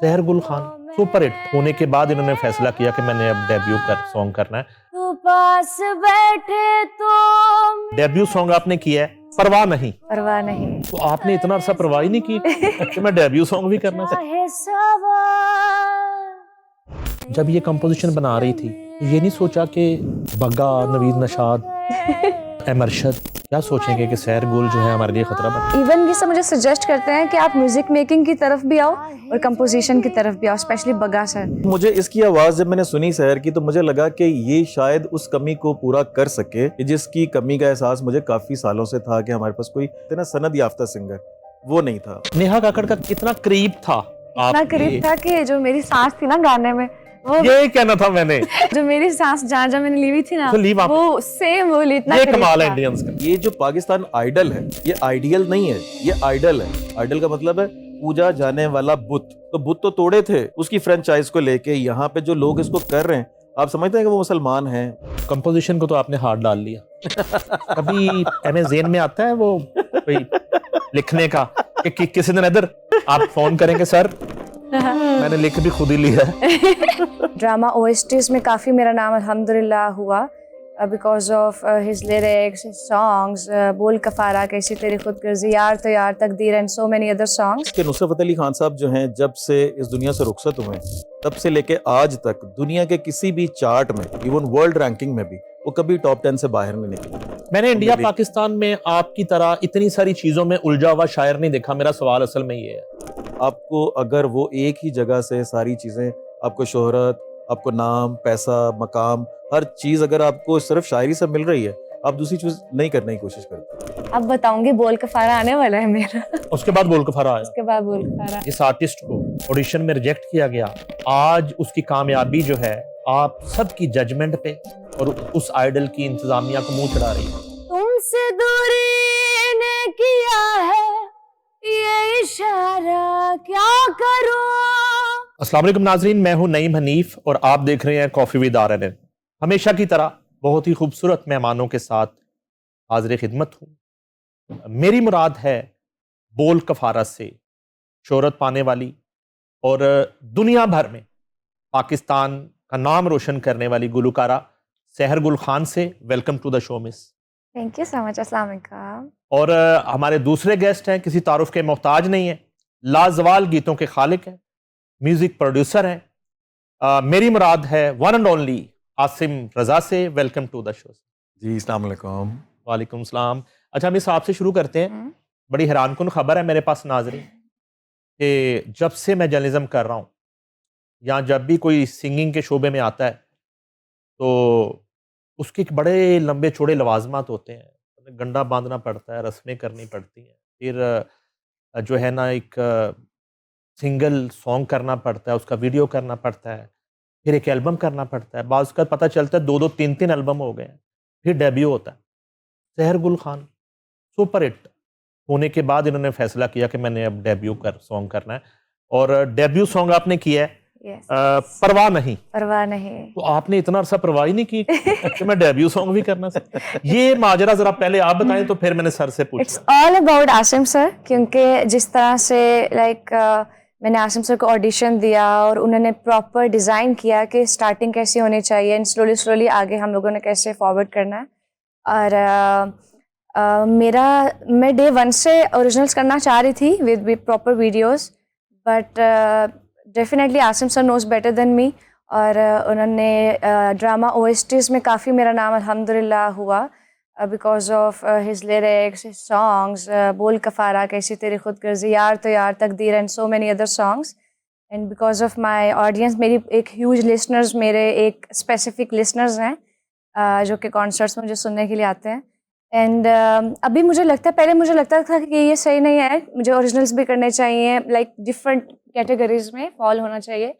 सहर Gul Khan super hit होने के बाद इन्होंने फैसला किया कि मैंने अब डेब्यू सॉन्ग करना है। तू पास बैठे तो डेब्यू सॉन्ग आपने किया है परवाह नहीं, परवाह नहीं। तो आपने इतना अरसा परवाह ही नहीं की कि मैं डेब्यू सॉन्ग भी करना चाहता। चाहे सवार जब ये कंपोजिशन बना रही थी ये नहीं सोचा कि बग्गा, नवीद नशाद, अमरशद क्या सोचेंगे कि सहर गुल जो है हमारे लिए खतरा बन। इवन ये सब मुझे सजेस्ट करते हैं कि आप म्यूजिक मेकिंग की तरफ भी आओ और कंपोजिशन की तरफ भी आओ, स्पेशली बग्गा सर। मुझे इसकी आवाज़ जब मैंने सुनी सहर की तो मुझे लगा कि ये शायद उस कमी को पूरा कर सके जिसकी कमी का एहसास मुझे काफ़ी सालों से था कि हमारे पास कोई इतना सनद याफ्ता सिंगर वो नहीं था। नेहा काकड़ का कितना करीब था, इतना करीब था कि जो मेरी सांस थी ना गाने में, वो ये कहना था मैंने जो मेरी सांस जहाँ जहाँ मैंने ली हुई थी ना, तो लीव आप वो सेम वो ली, इतना ये करीब कमाल है था। इंडियंस का। ये जो पाकिस्तान आइडल है ये आइडियल नहीं है, ये आइडल है। आइडल का मतलब है पूजा जाने वाला बुत। तो बुत तो तोड़े थे उसकी फ्रेंचाइज को लेके, यहाँ पे जो लोग इसको कर रहे हैं आप समझते हैं कि वो मुसलमान हैं। कंपोजिशन को तो आपने हाथ डाल लिया। कभी हमें ज़हन में आता है वो कोई लिखने का कि किसी दिन इधर आप फोन करेंगे सर मैंने लिख भी खुद ही लिया है। ड्रामा ओएसटीज में काफ़ी मेरा नाम अल्हम्दुलिल्लाह हुआ because of his lyrics, his songs, बोल कफारा, कैसी तेरी खुद गर्जी, यार तो यार, तकदीर and so many other songs. कि नुसरत फतेह अली खान साहब जो हैं जब से इस दुनिया से रुखसत हुए तब से लेके आज तक दुनिया के किसी भी चार्ट में, इवन वर्ल्ड रैंकिंग में भी वो कभी टॉप 10 से बाहर नहीं निकले। मैंने इंडिया पाकिस्तान में आपकी तरह इतनी सारी चीजों में उलझा हुआ शायर नहीं देखा। मेरा सवाल असल में ये है, आपको अगर वो एक ही जगह से सारी चीजें, आपको शोहरत, आपको नाम, पैसा, मकाम, हर चीज अगर आपको सिर्फ शायरी से मिल रही है, आप दूसरी चीज नहीं करने की कोशिश करते। अब बताऊंगी बोल कफारा आने वाला है मेरा। उसके बाद बोल कफारा आया। उसके बाद बोल कफारा। इस आर्टिस्ट को ऑडिशन में रिजेक्ट किया गया, आज उसकी कामयाबी जो है आप सबकी जजमेंट पे और उस आइडल की इंतजामिया को मुंह चढ़ा रही है। तुमसे दूरी ने किया है ये इशारा, क्या करूं। अस्सलाम वालेकुम नाजरीन, मैं हूं नईम हनीफ और आप देख रहे हैं कॉफी विद RNN। हमेशा की तरह बहुत ही खूबसूरत मेहमानों के साथ हाजिर खिदमत हूं। मेरी मुराद है बोल कफारा से शोहरत पाने वाली और दुनिया भर में पाकिस्तान का नाम रोशन करने वाली गुलकारा सहर गुल खान से। Welcome to the show miss. Thank you so much. अस्सलाम वालेकुम। और हमारे दूसरे गेस्ट हैं, किसी तारुफ के मोहताज नहीं है, लाजवाल गीतों के खालिक हैं, म्यूजिक प्रोड्यूसर हैं। मेरी मुराद है one and only Asim Raza से। Welcome to the show. जी अस्सलाम वालेकुम। वालेकुम सलाम। अच्छा हम इस आपसे शुरू करते हैं। बड़ी हैरानकुन खबर है मेरे पास नाजरीन कि जब से मैं जर्नलिज्म कर रहा हूँ या जब भी कोई सिंगिंग के शोबे में आता है तो उसके एक बड़े लंबे चौड़े लवाजमात होते हैं, गंडा बांधना पड़ता है, रस्में करनी पड़ती हैं, फिर जो है ना एक सिंगल सॉन्ग करना पड़ता है, उसका वीडियो करना पड़ता है, फिर एक एल्बम करना पड़ता है। बाज़ का पता चलता है 2-2 3-3 एल्बम हो गए हैं, फिर डेब्यू होता है। सहर गुल खान सुपर हिट होने के बाद इन्होंने फैसला किया कि मैंने अब डेब्यू सॉन्ग करना है और डेब्यू सॉन्ग आपने किया है परवाह नहीं। परवाह नहीं। तो आपने इतना अरसा परवाह ही नहीं की कि मैं डेब्यू सॉन्ग भी करना सकता। ये माजरा जरा पहले आप बताएं तो फिर मैंने सर से पूछा। It's all about Asim sir, क्योंकि जिस तरह से मैंने आसिम सर को ऑडिशन दिया और उन्होंने प्रॉपर डिज़ाइन किया कि स्टार्टिंग कैसी होनी चाहिए एंड स्लोली स्लोली आगे हम लोगों ने कैसे फॉरवर्ड करना है। और मैं डे 1 से ओरिजिनल्स करना चाह रही थी with proper videos, but definitely Asim sir knows better than me और उन्होंने ड्रामा OSTs में काफ़ी मेरा नाम अल्हम्दुलिल्लाह हुआ because of his lyrics, his songs, बोल कफारा, कैसी तेरी खुद गर्जी, यार तो यार, तकदीर and so many other songs. And because of my audience, मेरी एक ह्यूज लिसनर्स, मेरे एक स्पेसिफिक लिसनर्स हैं जो कि कॉन्सर्ट्स में मुझे सुनने के लिए आते हैं। एंड अभी मुझे लगता है, पहले मुझे लगता था कि ये सही नहीं है, मुझे ओरिजिनल्स भी करने चाहिए, लाइक डिफरेंट कैटेगरीज में फॉल होना चाहिए,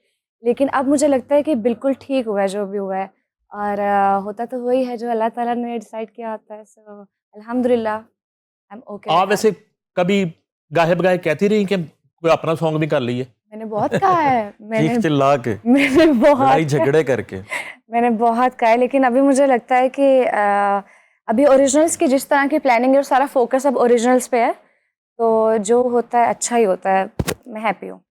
लेकिन अब मुझे लगता है कि बिल्कुल ठीक हुआ है जो भी हुआ है और होता तो वही है जो अल्लाह ताला ने डिसाइड किया होता है। सो अल्हम्दुलिल्लाह आई एम ओके। आप वैसे कभी गाहे बगाहे कहती रही कि कोई अपना सॉन्ग भी कर लिए? मैंने बहुत कहा है, मैंने चिल्ला के, मैंने बहुत लड़ाई झगड़े करके मैंने बहुत कहा है, लेकिन अभी मुझे लगता है कि अभी ओरिजिनल्स की जिस तरह की प्लानिंग है और सारा फोकस अब ओरिजिनल्स पे है, तो जो होता है अच्छा ही होता है। मैं हैप्पी हूँ।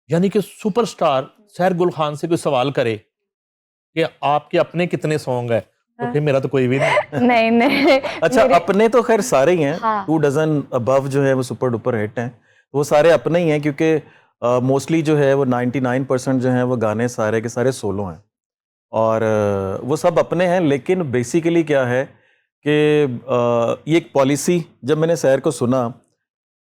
यानी कि सुपरस्टार सहर गुल खान से कोई सवाल करे कि आपके अपने कितने सॉन्ग है, तो फिर मेरा तो कोई भी नहीं। नहीं नहीं अच्छा, मेरे- अपने तो खैर सारे ही हैं, हाँ। 2 डजन अबव जो है वो सुपर डुपर हिट हैं, वो सारे अपने ही हैं, क्योंकि मोस्टली जो है वो 99% जो है वो गाने सारे के सारे सोलो हैं, और वो सब अपने हैं। लेकिन बेसिकली क्या है कि ये एक पॉलिसी, जब मैंने सहर को सुना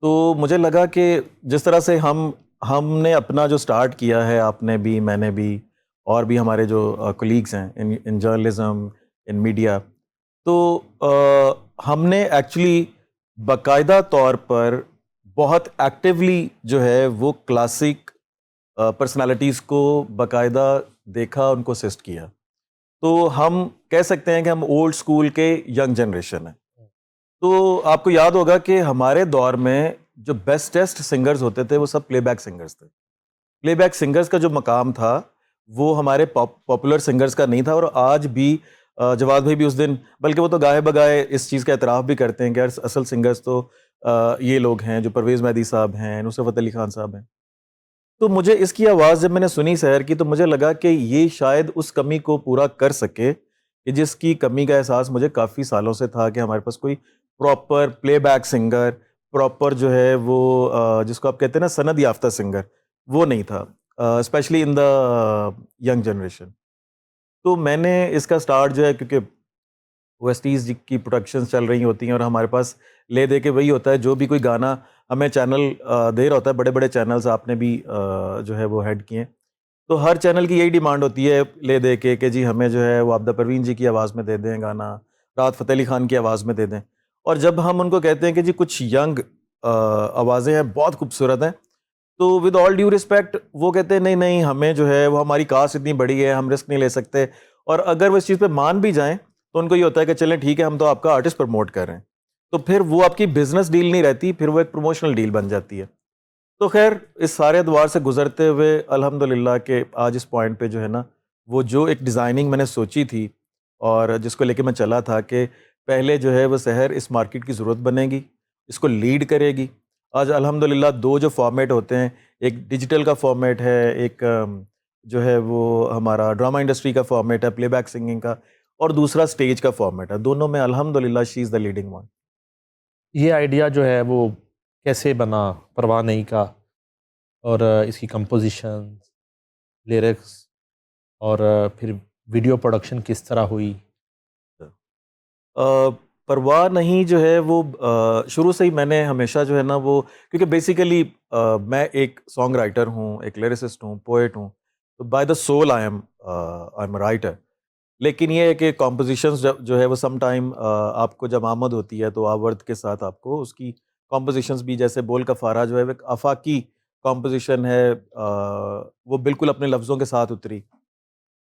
तो मुझे लगा कि जिस तरह से हमने अपना जो स्टार्ट किया है, आपने भी, मैंने भी, और भी हमारे जो कलीग्स हैं इन जर्नलिज्म, इन मीडिया, तो हमने एक्चुअली बाकायदा तौर पर बहुत एक्टिवली जो है वो क्लासिक पर्सनालिटीज़ को बाकायदा देखा, उनको असिस्ट किया। तो हम कह सकते हैं कि हम ओल्ड स्कूल के यंग जनरेशन हैं। तो आपको याद होगा कि हमारे दौर में जो बेस्टेस्ट सिंगर्स होते थे वो सब प्लेबैक सिंगर्स थे। प्लेबैक सिंगर्स का जो मकाम था वो हमारे पॉपुलर सिंगर्स का नहीं था। और आज भी जवाद भाई भी उस दिन, बल्कि वो तो गाए बगाए इस चीज़ का एतराफ़ भी करते हैं कि यार असल सिंगर्स तो ये लोग हैं, जो परवेज़ मेहदी साहब हैं, नुसरत अली खान साहब हैं। तो मुझे इसकी आवाज़ जब मैंने सुनी सहर की, तो मुझे लगा कि ये शायद उस कमी को पूरा कर सके कि जिसकी कमी का एहसास मुझे काफ़ी सालों से था कि हमारे पास कोई प्रॉपर प्लेबैक सिंगर, प्रॉपर जो है वो जिसको आप कहते हैं ना सनद याफ्ता सिंगर, वो नहीं था, specially in the young generation. तो मैंने इसका स्टार्ट जो है, क्योंकि ओएसटीज़ की प्रोडक्शंस चल रही होती हैं और हमारे पास ले दे के वही होता है, जो भी कोई गाना हमें चैनल दे रहा होता है, बड़े बड़े चैनल्स आपने भी जो है वो हेड किए हैं, तो हर चैनल की यही डिमांड होती है ले दे के कि जी हमें जो है वो आबिदा परवीन जी की आवाज़ में दे दें गाना, राहत फ़तेह अली खान की आवाज़ में दे दें। और जब हम उनको कहते हैं कि जी कुछ यंग आवाज़ें हैं, बहुत खूबसूरत हैं, तो विद ऑल ड्यू रिस्पेक्ट वो कहते हैं नहीं नहीं, हमें जो है वो हमारी कास्ट इतनी बड़ी है, हम रिस्क नहीं ले सकते। और अगर वो इस चीज़ पे मान भी जाएं तो उनको ये होता है कि चलें ठीक है, हम तो आपका आर्टिस्ट प्रमोट कर रहे हैं। तो फिर वो आपकी बिजनेस डील नहीं रहती, फिर वो एक प्रमोशनल डील बन जाती है। तो खैर इस सारे द्वार से गुजरते हुए अल्हम्दुलिल्लाह के आज इस पॉइंट पे जो है ना, वो जो एक डिज़ाइनिंग मैंने सोची थी और जिसको लेके मैं चला था कि पहले जो है वो शहर इस मार्केट की ज़रूरत बनेगी, इसको लीड करेगी। आज अल्हम्दुलिल्लाह 2 जो फॉर्मेट होते हैं, एक डिजिटल का फॉर्मेट है, एक जो है वो हमारा ड्रामा इंडस्ट्री का फॉर्मेट है, प्लेबैक सिंगिंग का, और दूसरा स्टेज का फॉर्मेट है। दोनों में अल्हम्दुलिल्लाह she is the leading one. ये आइडिया जो है वो कैसे बना परवाह नहीं का, और इसकी कंपोजिशन, लिरिक्स, और फिर वीडियो प्रोडक्शन किस तरह हुई? परवाह नहीं जो है वो शुरू से ही मैंने हमेशा जो है ना वो, क्योंकि बेसिकली मैं एक सॉन्ग राइटर हूँ, एक लिरिसिस्ट हूँ, पोएट हूँ, तो by the soul I am writer. लेकिन ये है कि कॉम्पोजिशंस जो है वो सम टाइम आपको जब आमद होती है तो आवर्त के साथ आपको उसकी कॉम्पोजिशंस भी, जैसे बोल कफ़ारा जो है वो एक आफाकी कॉम्पोजिशन है, वो बिल्कुल अपने लफ्ज़ों के साथ उतरी।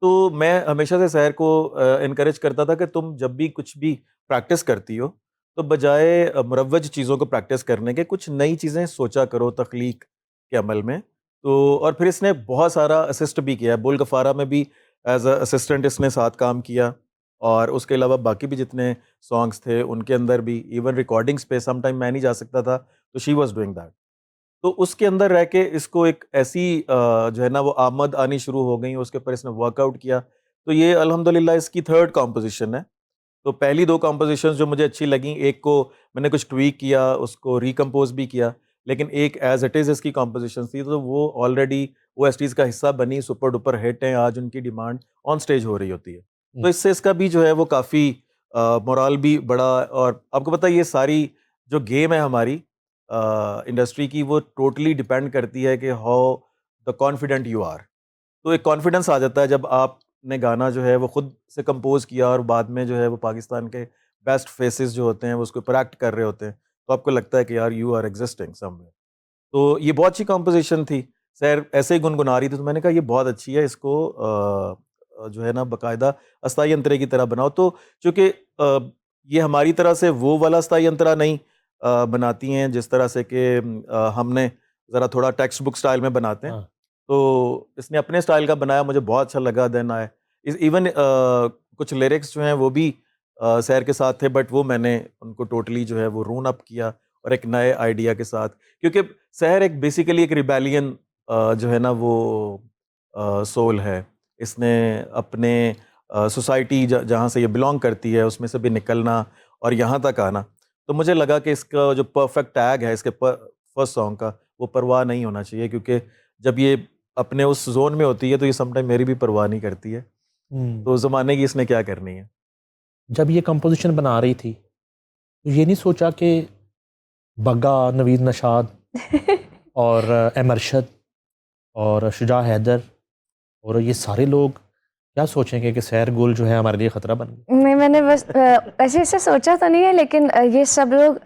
तो मैं हमेशा से सहर को इनकरेज करता था कि तुम जब भी कुछ भी प्रैक्टिस करती हो, तो बजाय मुरव्वज चीज़ों को प्रैक्टिस करने के कुछ नई चीज़ें सोचा करो तख्लीक के अमल में। तो और फिर इसने बहुत सारा असिस्ट भी किया है, बुल गफ़ारा में भी एज़ अ असिस्टेंट इसने साथ काम किया, और उसके अलावा बाकी भी जितने सॉन्ग्स थे उनके अंदर भी, इवन रिकॉर्डिंग्स पे सम टाइम मैं नहीं जा सकता था, तो शी वाज़ डूइंग दैट। तो उसके अंदर रह के इसको एक ऐसी जो है ना वो आमद आनी शुरू हो गई, उसके ऊपर इसने वर्कआउट किया। तो ये अल्हम्दुलिल्लाह इसकी 3rd कॉम्पोजिशन है। तो पहली 2 कॉम्पोजिशंस जो मुझे अच्छी लगीं, एक को मैंने कुछ ट्वीक किया, उसको रिकम्पोज़ भी किया, लेकिन एक एज़ इट इज़ इसकी कॉम्पोजिशन थी, तो वो ऑलरेडी ओएसटीज़ का हिस्सा बनी, सुपर डुपर हिट हैं, आज उनकी डिमांड ऑन स्टेज हो रही होती है। तो इससे इसका भी जो है वो काफ़ी मोराल भी बढ़ा। और आपको पता है ये सारी जो गेम है हमारी इंडस्ट्री की, वो टोटली डिपेंड करती है कि how the confident you are. तो एक कॉन्फिडेंस आ जाता है जब आपने गाना जो है वो खुद से कंपोज किया और बाद में जो है वो पाकिस्तान के बेस्ट फेसेस जो होते हैं वो उसको प्रोएक्ट कर रहे होते हैं, तो आपको लगता है कि यार यू आर एग्जिस्टिंग समवेयर। तो ये बहुत अच्छी कॉम्पोजिशन थी। सैर ऐसे ही गुनगुना रही थी, तो मैंने कहा ये बहुत अच्छी है, इसको जो है ना बाकायदा अस्थाई अंतरे की तरह बनाओ। तो चूँकि ये हमारी तरह से वो वाला अस्थाई अंतरा नहीं बनाती हैं जिस तरह से कि हमने ज़रा थोड़ा टेक्स्ट बुक स्टाइल में बनाते हैं। हाँ। तो इसने अपने स्टाइल का बनाया, मुझे बहुत अच्छा लगा। देन आए इवन कुछ लिरिक्स जो हैं वो भी सैर के साथ थे, बट वो मैंने उनको टोटली जो है वो रून अप किया और एक नए आइडिया के साथ, क्योंकि सहर एक बेसिकली एक रिबेलियन जो है ना वो सोल है, इसने अपने सोसाइटी जहाँ से ये बिलोंग करती है उसमें से भी निकलना और यहाँ तक आना, तो मुझे लगा कि इसका जो परफेक्ट टैग है इसके फर्स्ट सॉन्ग का, वो परवाह नहीं होना चाहिए, क्योंकि जब ये अपने उस जोन में होती है तो ये समटाइम मेरी भी परवाह नहीं करती है, तो ज़माने की इसने क्या करनी है। जब ये कंपोजिशन बना रही थी तो ये नहीं सोचा कि बग्गा, नवीद नशाद और एम अरशद और शुजा हैदर और ये सारे लोग क्या सोचेंगे कि सैर गुल जो है हमारे लिए ख़तरा बन गई? नहीं, मैंने बस ऐसे ऐसे सोचा तो नहीं है, लेकिन ये सब लोग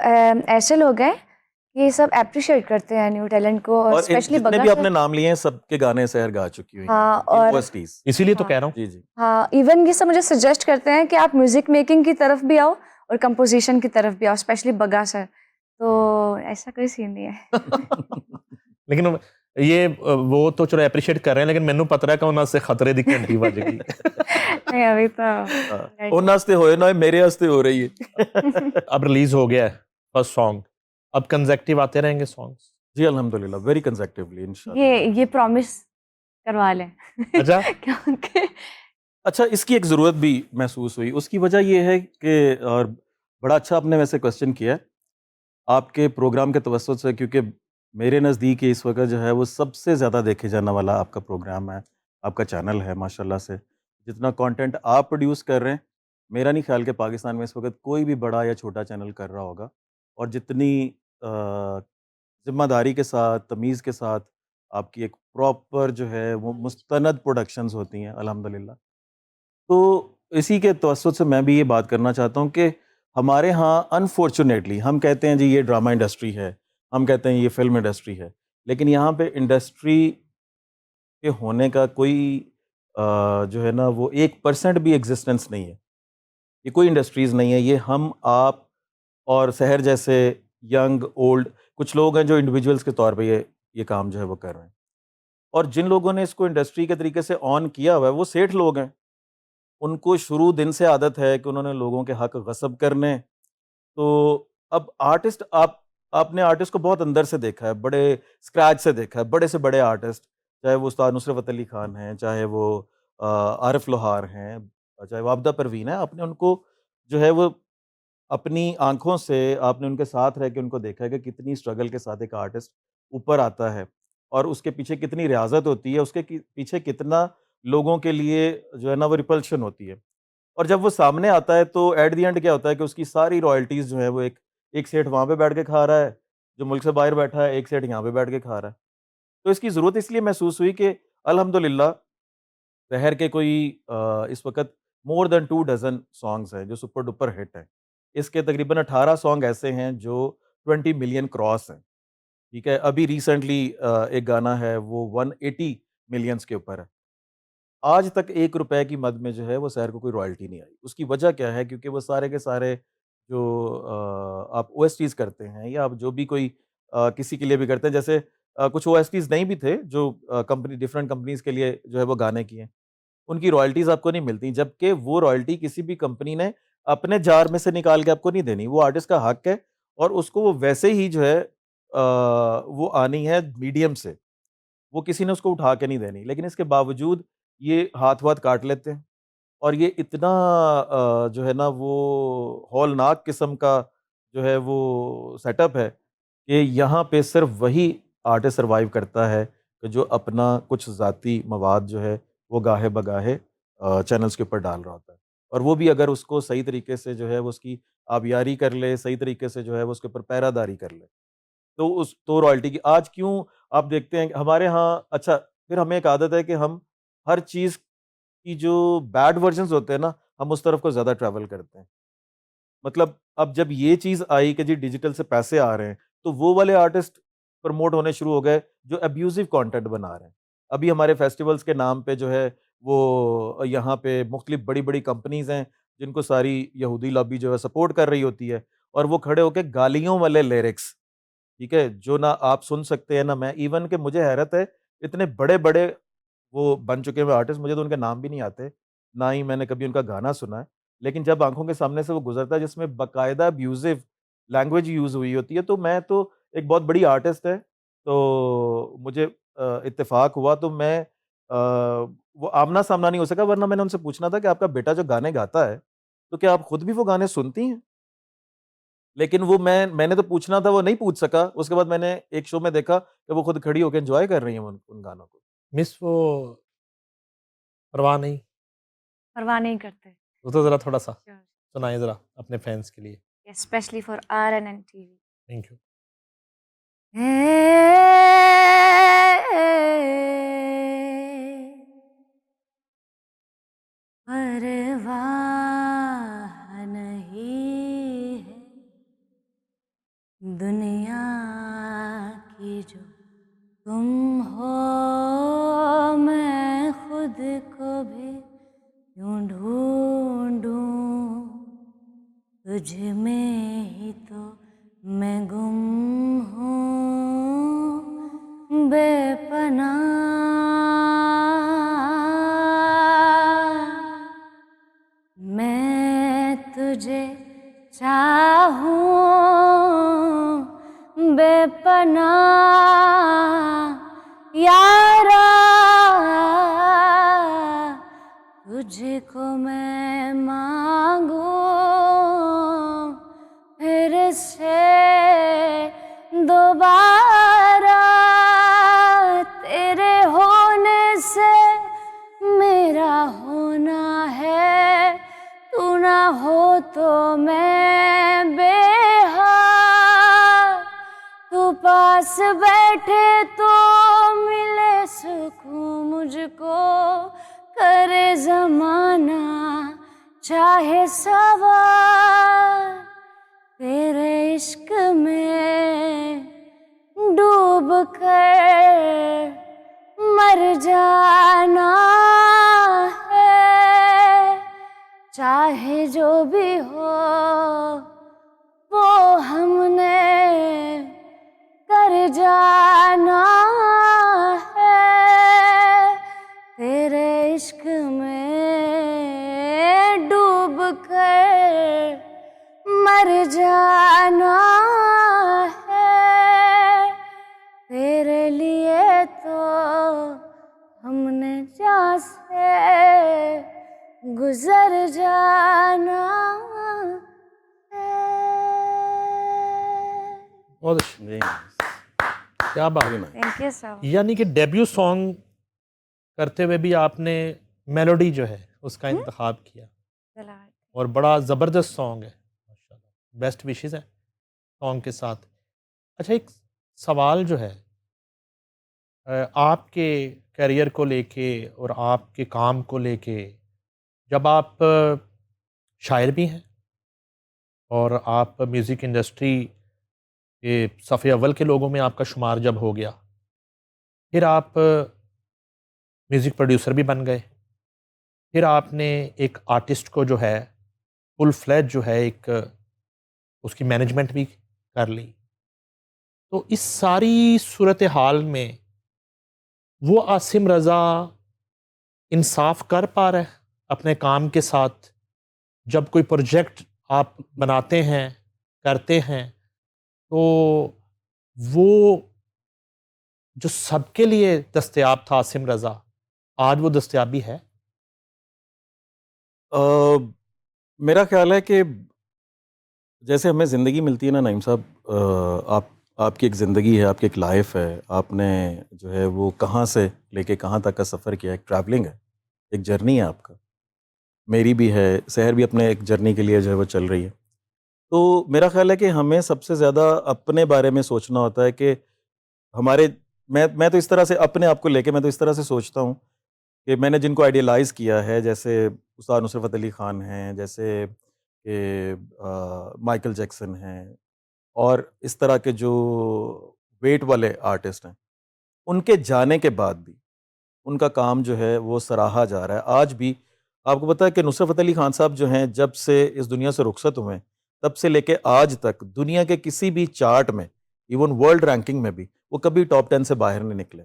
ऐसे लोग हैं कि ये सब अप्रिशिएट करते हैं न्यू टैलेंट को, और और स्पेशली जितने बग्गा भी सर। आपने नाम लिए हैं सबके गाने सहर गा चुकी हुई हाँ, हैं, और OSTs। इसीलिए तो हाँ। कह रहा हूँ। जी जी। हाँ, इवन ये सब मुझे सजेस्ट करते हैं कि आप म्यूजिक मेकिंग की तरफ भी आओ और कंपोजिशन की तरफ भी आओ, स्पेशली बग्गा सर। तो ऐसा कोई सीन नहीं है। लेकिन ये वो तो चलो अप्रिशिएट कर रहे हैं, लेकिन मैनू पता है कि उन्होंने से खतरे दी घंटी बज गई। नहीं, अभी तो उन हस्ते होए ना मेरे हस्ते हो रही है। अब रिलीज हो गया है फर्स्ट सॉन्ग, अब कंसेक्टिव आते रहेंगे सॉन्ग्स? जी अल्हम्दुलिल्लाह, वेरी कंसेक्टिवली इंशाल्लाह। ये प्रॉमिस करवा लें। अच्छा। क्योंकि अच्छा, इसकी एक ज़रूरत भी महसूस हुई, उसकी वजह ये है कि, और बड़ा अच्छा आपने वैसे क्वेश्चन किया है आपके प्रोग्राम के तवज्जुह से, क्योंकि मेरे नज़दीक इस वक्त जो है वो सबसे ज़्यादा देखे जाने वाला आपका प्रोग्राम है, आपका चैनल है माशाल्लाह से। जितना कंटेंट आप प्रोड्यूस कर रहे हैं, मेरा नहीं ख्याल कि पाकिस्तान में इस वक्त कोई भी बड़ा या छोटा चैनल कर रहा होगा, और जितनी ज़िम्मेदारी के साथ, तमीज़ के साथ आपकी एक प्रॉपर जो है वो मुस्तनद प्रोडक्शंस होती हैं अल्हम्दुलिल्लाह। तो इसी के तवज्जुह से मैं भी ये बात करना चाहता हूँ कि हमारे यहाँ अनफॉर्चुनेटली हम कहते हैं जी ये ड्रामा इंडस्ट्री है, हम कहते हैं ये फिल्म इंडस्ट्री है, लेकिन यहाँ पे इंडस्ट्री के होने का कोई जो है ना वो 1% भी एग्जिस्टेंस नहीं है। ये कोई इंडस्ट्रीज़ नहीं है, ये हम, आप और सहर जैसे यंग, ओल्ड कुछ लोग हैं जो इंडिविजुअल्स के तौर पे ये काम जो है वो कर रहे हैं। और जिन लोगों ने इसको इंडस्ट्री के तरीके से ऑन किया हुआ है वो सेठ लोग हैं। उनको शुरू दिन से आदत है कि उन्होंने लोगों के हक गस्ब करने। तो अब आर्टिस्ट, आपने आर्टिस्ट को बहुत अंदर से देखा है, बड़े स्क्रैच से देखा है, बड़े से बड़े आर्टिस्ट, चाहे वो उस्ताद नुसरत फ़तेह अली खान हैं, चाहे वो आरिफ लोहार हैं, चाहे वो आबिदा परवीन है, आपने उनको जो है वो अपनी आँखों से आपने उनके साथ रह के उनको देखा है कि कितनी स्ट्रगल के साथ एक आर्टिस्ट ऊपर आता है, और उसके पीछे कितनी रियाज़त होती है, उसके पीछे कितना लोगों के लिए जो है ना वो रिपल्शन होती है। और जब वो सामने आता है तो एट द एंड क्या होता है कि उसकी सारी रॉयल्टीज़ जो है वो एक सेठ वहाँ पे बैठ के खा रहा है, जो मुल्क से बाहर बैठा है, एक सेठ यहाँ पे बैठ के खा रहा है। तो इसकी ज़रूरत इसलिए महसूस हुई कि अल्हम्दुलिल्लाह शहर के कोई इस वक़्त मोर देन 2 डज़न सॉन्ग्स हैं जो सुपर डुपर हिट हैं। इसके तकरीबन 18 सॉन्ग ऐसे हैं जो 20 मिलियन क्रॉस हैं, ठीक है? अभी रिसेंटली एक गाना है वो 180 मिलियंस के ऊपर है। आज तक ₹1 की मद में जो है वो शहर को कोई रॉयल्टी नहीं आई। उसकी वजह क्या है? क्योंकि वो सारे के सारे जो आप ओएसटीज़ करते हैं या आप जो भी कोई किसी के लिए भी करते हैं, जैसे कुछ ओएसटीज़ नहीं भी थे जो कंपनी डिफरेंट कंपनीज़ के लिए जो है वो गाने किए। उनकी रॉयल्टीज़ आपको नहीं मिलती, जबकि वो रॉयल्टी किसी भी कंपनी ने अपने जार में से निकाल के आपको नहीं देनी। वो आर्टिस्ट का हक है और उसको वो वैसे ही जो है वो आनी है मीडियम से। वो किसी ने उसको उठा के नहीं देनी। लेकिन इसके बावजूद ये हाथ-वाथ काट लेते हैं और ये इतना जो है ना वो हौलनाक किस्म का जो है वो सेटअप है कि यहाँ पे सिर्फ़ वही आर्टिस्ट सर्वाइव करता है कि जो अपना कुछ ज़ाती मवाद जो है वो गाहे-बगाहे चैनल्स के ऊपर डाल रहा होता है। और वो भी अगर उसको सही तरीके से जो है वो उसकी आबियारी कर ले, सही तरीके से जो है वो उसके ऊपर पहरादारी कर ले। तो रॉयल्टी की आज क्यों आप देखते हैं कि हमारे यहाँ, अच्छा, फिर हमें एक आदत है कि हम हर चीज़ की जो बैड वर्जन्स होते हैं ना, हम उस तरफ को ज़्यादा ट्रैवल करते हैं। मतलब अब जब ये चीज़ आई कि जी डिजिटल से पैसे आ रहे हैं, तो वो वाले आर्टिस्ट प्रमोट होने शुरू हो गए जो अब्यूज़िव कंटेंट बना रहे हैं। अभी हमारे फेस्टिवल्स के नाम पे जो है वो यहाँ पे मुख्तलिफ बड़ी-बड़ी कंपनीज़ हैं, जिनको सारी यहूदी लॉबी जो है सपोर्ट कर रही होती है, और वो खड़े होके गालियों वाले लिरिक्स, ठीक है? जो ना आप सुन सकते हैं ना मैं, इवन कि मुझे हैरत है, इतने बड़े-बड़े वो बन चुके हुए आर्टिस्ट, मुझे तो उनके नाम भी नहीं आते, ना ही मैंने कभी उनका गाना सुना है। लेकिन जब आँखों के सामने से वो गुज़रता है जिसमें बाकायदा अब्यूज़िव लैंग्वेज यूज़ हुई होती है, तो मैं तो, एक बहुत बड़ी आर्टिस्ट है, तो मुझे इत्तेफाक हुआ तो मैं वो आमना सामना नहीं हो सका, वरना मैंने उनसे पूछना था कि आपका बेटा जो गाने गाता है तो क्या आप खुद भी वो गाने सुनती हैं? लेकिन वो मैंने तो पूछना था, वो नहीं पूछ सका। उसके बाद मैंने एक शो में देखा कि वो खुद खड़ी होकर एंजॉय कर रही हैं उन गानों को। मिस वो परवाह नहीं, परवाह नहीं करते। वो तो ज़रा थोड़ा-सा Sure. सुनाइए ज़रा अपने फैन्स के लिए। Especially for RNN TV. Thank you. परवाह नहीं है दुनिया की जो तुम हो, मैं खुद को भी यूं ढूंढूं, तुझ में ही तो मैं गुम हूँ बेपनाह। मैं तुझे चाहूं बेपनाह यारा, तुझको मैं मांगू फिर से दोबारा, तेरे होने से मेरा होना है, तू ना हो तो मैं बेहाल, तू पास बैठे तो मिले सुकून मुझको, करे जमाना चाहे सवार, तेरे इश्क में डूब कर मर जाना है, चाहे जो भी हो वो हमने कर जाना है, तेरे इश्क में डूब कर मर जाना है, तेरे लिए तो हमने जहाँ से गुजर जाना है। बहुत अच्छा, जी, क्या बात very है। nice. Thank you sir. यानी कि डेब्यू सॉन्ग करते हुए भी आपने मेलोडी जो है उसका इंतखाब किया और बड़ा ज़बरदस्त सॉन्ग है माशाल्लाह, बेस्ट विशेस है सॉन्ग के साथ। अच्छा, एक सवाल जो है आपके करियर को लेके और आपके काम को लेके, जब आप शायर भी हैं और आप म्यूज़िक इंडस्ट्री के सफ़े अव्वल के लोगों में आपका शुमार जब हो गया, फिर आप म्यूज़िक प्रोड्यूसर भी बन गए, फिर आपने एक आर्टिस्ट को जो है फुल फ्लैज जो है एक उसकी मैनेजमेंट भी कर ली। तो इस सारी सूरत हाल में वो आसिम रज़ा इंसाफ कर पा रहा है अपने काम के साथ? जब कोई प्रोजेक्ट आप बनाते हैं, करते हैं, तो वो जो सबके लिए दस्तयाब था आसिम रज़ा, आज वो दस्तयाबी है? मेरा ख्याल है कि जैसे हमें ज़िंदगी मिलती है ना नईम साहब, आपकी एक ज़िंदगी है, आपकी एक लाइफ है, आपने जो है वो कहाँ से लेके कहाँ तक का सफ़र किया, एक ट्रैवलिंग है, एक जर्नी है आपका। मेरी भी है, सहर भी अपने एक जर्नी के लिए जो है वो चल रही है। तो मेरा ख्याल है कि हमें सबसे ज़्यादा अपने बारे में सोचना होता है कि हमारे मैं तो इस तरह से अपने आप को लेके मैं तो इस तरह से सोचता हूँ कि मैंने जिनको आइडियलाइज़ किया है, जैसे उस्ताद नुसरत फ़तेह अली ख़ान हैं, जैसे कि माइकल जैक्सन हैं और इस तरह के जो वेट वाले आर्टिस्ट हैं, उनके जाने के बाद भी उनका काम जो है वो सराहा जा रहा है। आज भी आपको पता है कि नुसरत फ़तेह अली ख़ान साहब जो हैं, जब से इस दुनिया से रुखसत हुए हैं, तब से लेके आज तक दुनिया के किसी भी चार्ट में, इवन वर्ल्ड रैंकिंग में भी, वो कभी टॉप 10 से बाहर नहीं निकले।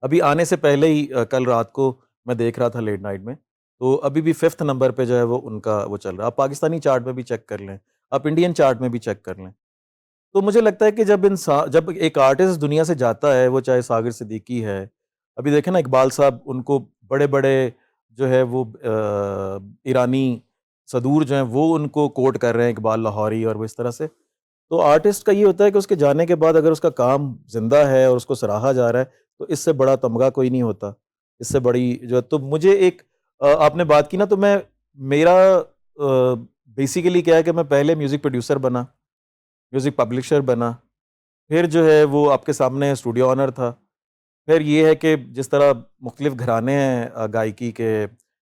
अभी आने से पहले ही कल रात को मैं देख रहा था लेट नाइट में, तो अभी भी 5th नंबर पे जो है वो उनका वो चल रहा है। आप पाकिस्तानी चार्ट में भी चेक कर लें, आप इंडियन चार्ट में भी चेक कर लें। तो मुझे लगता है कि जब एक आर्टिस्ट दुनिया से जाता है, वो चाहे सागर सिद्दीकी है, अभी देखें ना इकबाल साहब, उनको बड़े बड़े जो है वो ईरानी सदूर जो हैं वो उनको कोट कर रहे हैं, इकबाल लाहौरी, और वो इस तरह से। तो आर्टिस्ट का ये होता है कि उसके जाने के बाद अगर उसका काम जिंदा है और उसको सराहा जा रहा है, तो इससे बड़ा तमगा कोई नहीं होता, इससे बड़ी जो। तो मुझे एक आपने बात की ना, तो मेरा बेसिकली क्या है कि मैं पहले म्यूजिक प्रोड्यूसर बना, म्यूजिक पब्लिशर बना, फिर जो है वो आपके सामने स्टूडियो ऑनर था। फिर ये है कि जिस तरह मुख्तलिफ घराने हैं गायकी के,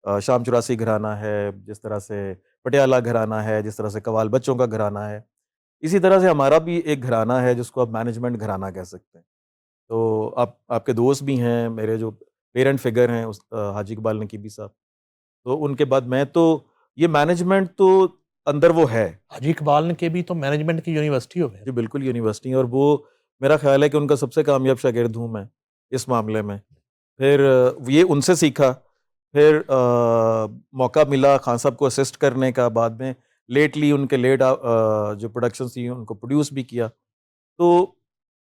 शाम चुरासी घराना है, जिस तरह से पटियाला घराना है, जिस तरह से कवाल बच्चों का घराना है, इसी तरह से हमारा भी एक घराना है जिसको आप मैनेजमेंट घराना कह सकते हैं। तो आपके दोस्त भी हैं, मेरे जो पेरेंट फिगर हैं उस हाजी इकबाल नकीबी साहब, तो उनके बाद मैं, तो ये मैनेजमेंट तो अंदर वो है। हाजी इकबाल ने के भी तो मैनेजमेंट की यूनिवर्सिटी हो गई। जी बिल्कुल यूनिवर्सिटी, और वो मेरा ख्याल है कि उनका सबसे कामयाब शागिर्द हूँ मैं इस मामले में। फिर ये उनसे सीखा, फिर मौका मिला खान साहब को असिस्ट करने का, बाद में लेटली उनके जो प्रोडक्शन थी उनको प्रोड्यूस भी किया। तो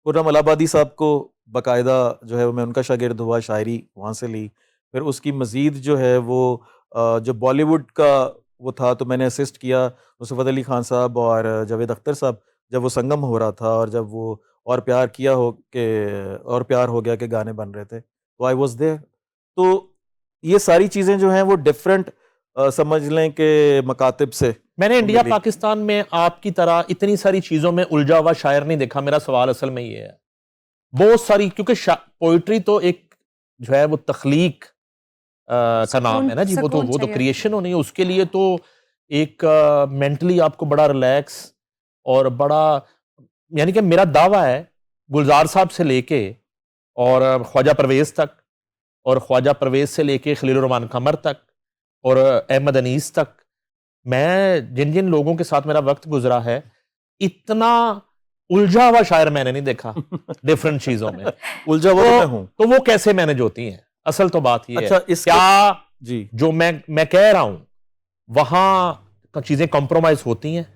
खुर्रम अलाहाबादी साहब को बाकायदा जो है मैं उनका शागिर्द हुआ, शायरी वहाँ से ली। फिर उसकी मज़ीद जो है वो जो बॉलीवुड का वो था, तो मैंने असिस्ट किया नुसरत अली खान साहब और जावेद अख्तर साहब, जब वो संगम हो रहा था, और जब वो और प्यार किया हो के और प्यार हो गया के गाने बन रहे थे, तो आई वाज देयर। तो ये सारी चीज़ें जो हैं वो डिफरेंट समझ लें कि मकातिब से मैंने वो इंडिया मिली। पाकिस्तान में आपकी तरह इतनी सारी चीजों में उलझा हुआ शायर नहीं देखा। मेरा सवाल असल में ये है, बहुत सारी, क्योंकि पोइट्री तो एक जो है वो तख्लीक का नाम है ना जी, वो तो सुकून चाहिए। क्रिएशन होनी है। उसके लिए तो एक मेंटली आपको बड़ा रिलैक्स और बड़ा, यानी कि मेरा दावा है गुलजार साहब से लेके और ख्वाजा परवेज तक, और ख्वाजा परवेज से लेके खलीलुर रहमान कमर तक, और अहमद अनीस तक, मैं जिन जिन लोगों के साथ मेरा वक्त गुजरा है, इतना उलझा हुआ शायर मैंने नहीं देखा डिफरेंट चीजों में। उलझा हुआ तो मैं हूँ। तो वो कैसे मैनेज होती हैं? असल तो बात ये अच्छा, है, इसके क्या जी जो मैं कह रहा हूं वहां चीजें कॉम्प्रोमाइज होती हैं?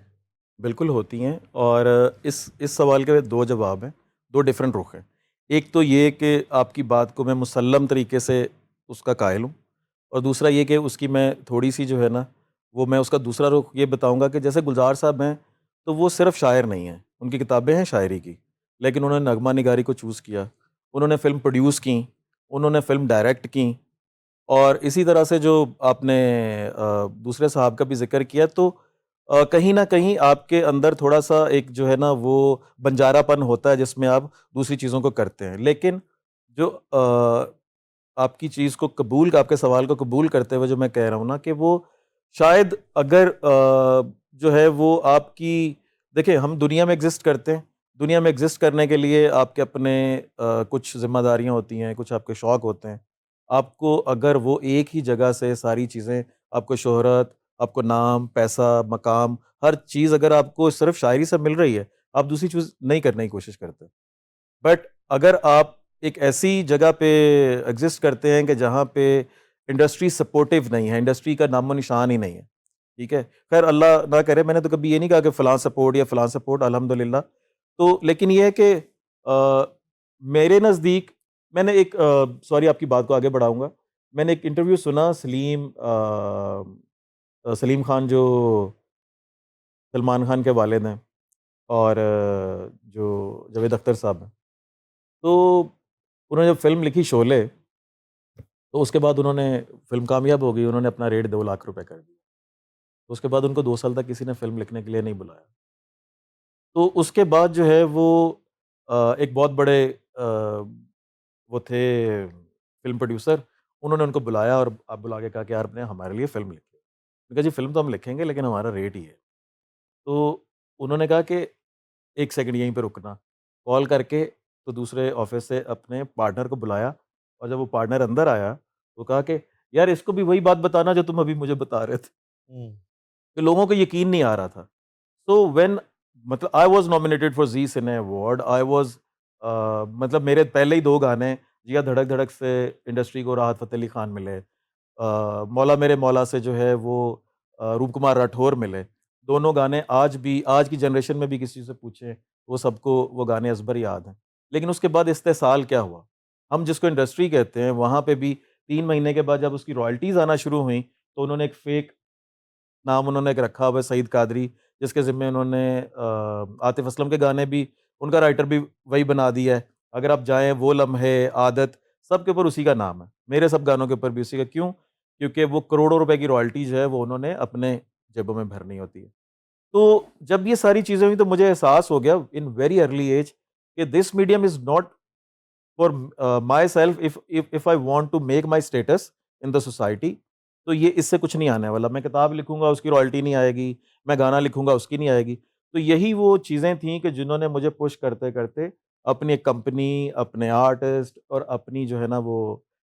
बिल्कुल होती हैं, और इस सवाल के दो जवाब हैं, दो डिफरेंट रुख हैं। एक तो ये कि आपकी बात को मैं मुसल्लम तरीके से उसका कायल हूँ, और दूसरा ये कि उसकी मैं थोड़ी सी जो है ना, वो मैं उसका दूसरा रुख ये बताऊंगा कि जैसे गुलजार साहब हैं, तो वो सिर्फ शायर नहीं हैं, उनकी किताबें हैं शायरी की, लेकिन उन्होंने नगमा निगारी को चूज़ किया, उन्होंने फ़िल्म प्रोड्यूस की, उन्होंने फ़िल्म डायरेक्ट की, और इसी तरह से जो आपने दूसरे साहब का भी ज़िक्र किया, तो कहीं न कहीं आपके अंदर थोड़ा-सा एक जो है ना वो बंजारापन होता है जिसमें आप दूसरी चीज़ों को करते हैं। लेकिन जो आपकी चीज़ को कबूल आपके सवाल को कबूल करते हुए जो मैं कह रहा हूँ ना, कि वो शायद अगर जो है वो आपकी, देखिए हम दुनिया में एग्ज़िस्ट करते हैं, दुनिया में एग्ज़िस्ट करने के लिए आपके अपने कुछ ज़िम्मेदारियाँ होती हैं, कुछ आपके शौक होते हैं। आपको अगर वो एक ही जगह से सारी चीज़ें, आपको शोहरत, आपको नाम, पैसा, मकाम, हर चीज़ अगर आपको सिर्फ़ शायरी से मिल रही है, आप दूसरी चीज़ नहीं करने की कोशिश करते। बट अगर आप एक ऐसी जगह पे एग्ज़िस्ट करते हैं कि जहाँ पे इंडस्ट्री सपोर्टिव नहीं है, इंडस्ट्री का नामो-निशान ही नहीं है, ठीक है? ख़ैर अल्लाह ना करे, मैंने तो कभी ये नहीं कहा कि फ़लाँ सपोर्ट या फ़लाँ सपोर्ट, अल्हम्दुलिल्लाह। तो लेकिन ये है कि मेरे नज़दीक मैंने एक सॉरी आपकी बात को आगे बढ़ाऊँगा। मैंने एक इंटरव्यू सुना, सलीम खान जो सलमान खान के वालिद हैं, और जो जावेद अख्तर साहब हैं। तो उन्होंने जब फ़िल्म लिखी शोले, तो उसके बाद उन्होंने फ़िल्म कामयाब हो गई, उन्होंने अपना रेट 2 लाख रुपए कर दिया। तो उसके बाद उनको 2 साल तक किसी ने फ़िल्म लिखने के लिए नहीं बुलाया। तो उसके बाद जो है वो एक बहुत बड़े वो थे फ़िल्म प्रोड्यूसर, उन्होंने उनको बुलाया और अब बुला के कहा कि यार आपने हमारे लिए फ़िल्म लिखी है। मैंने कहा जी फ़िल्म तो हम लिखेंगे, लेकिन हमारा रेट ही है। तो उन्होंने कहा कि 1 सेकंड यहीं पे रुकना। कॉल करके तो दूसरे ऑफ़िस से अपने पार्टनर को बुलाया, और जब वो पार्टनर अंदर आया, तो कहा कि यार इसको भी वही बात बताना जो तुम अभी मुझे बता रहे थे। हम्म। कि लोगों को यकीन नहीं आ रहा था। सो व्हेन मतलब I was nominated for Zee cine award, I was मतलब मेरे पहले ही 2 गाने, जिया धड़क धड़क से इंडस्ट्री को राहत फ़तेह अली खान मिले, मौला मेरे मौला से जो है वो रूप कुमार राठौर मिले। दोनों गाने आज भी, आज की जनरेशन में भी किसी से पूछें वो सबको वो गाने असबर याद हैं। लेकिन उसके बाद इस्तेसाल क्या हुआ, हम जिसको इंडस्ट्री कहते हैं, वहाँ पे भी 3 महीने के बाद जब उसकी रॉयल्टीज़ आना शुरू हुई, तो उन्होंने एक फेक नाम उन्होंने एक रखा हुआ है, सईद कादरी, जिसके ज़िम्मे उन्होंने आतिफ़ असलम के गाने भी, उनका राइटर भी वही बना दिया है। अगर आप जाएँ, वो लम्हे, आदत, सब के ऊपर उसी का नाम है। मेरे सब गानों के ऊपर भी उसी का, क्यों? क्योंकि वो करोड़ों रुपए की रॉयल्टीज़ है, वो उन्होंने अपने जेबों में भरनी होती है। तो जब ये सारी चीज़ें हुई, तो मुझे एहसास हो गया इन वेरी अर्ली एज कि this medium is not for myself, if I want to make my status in the society, तो ये इससे कुछ नहीं आने वाला। मैं किताब लिखूंगा, उसकी रॉयल्टी नहीं आएगी, मैं गाना लिखूंगा, उसकी नहीं आएगी। तो यही वो चीज़ें थी कि जिन्होंने मुझे पुश करते करते अपनी एक कंपनी, अपने आर्टिस्ट और अपनी जो है ना वो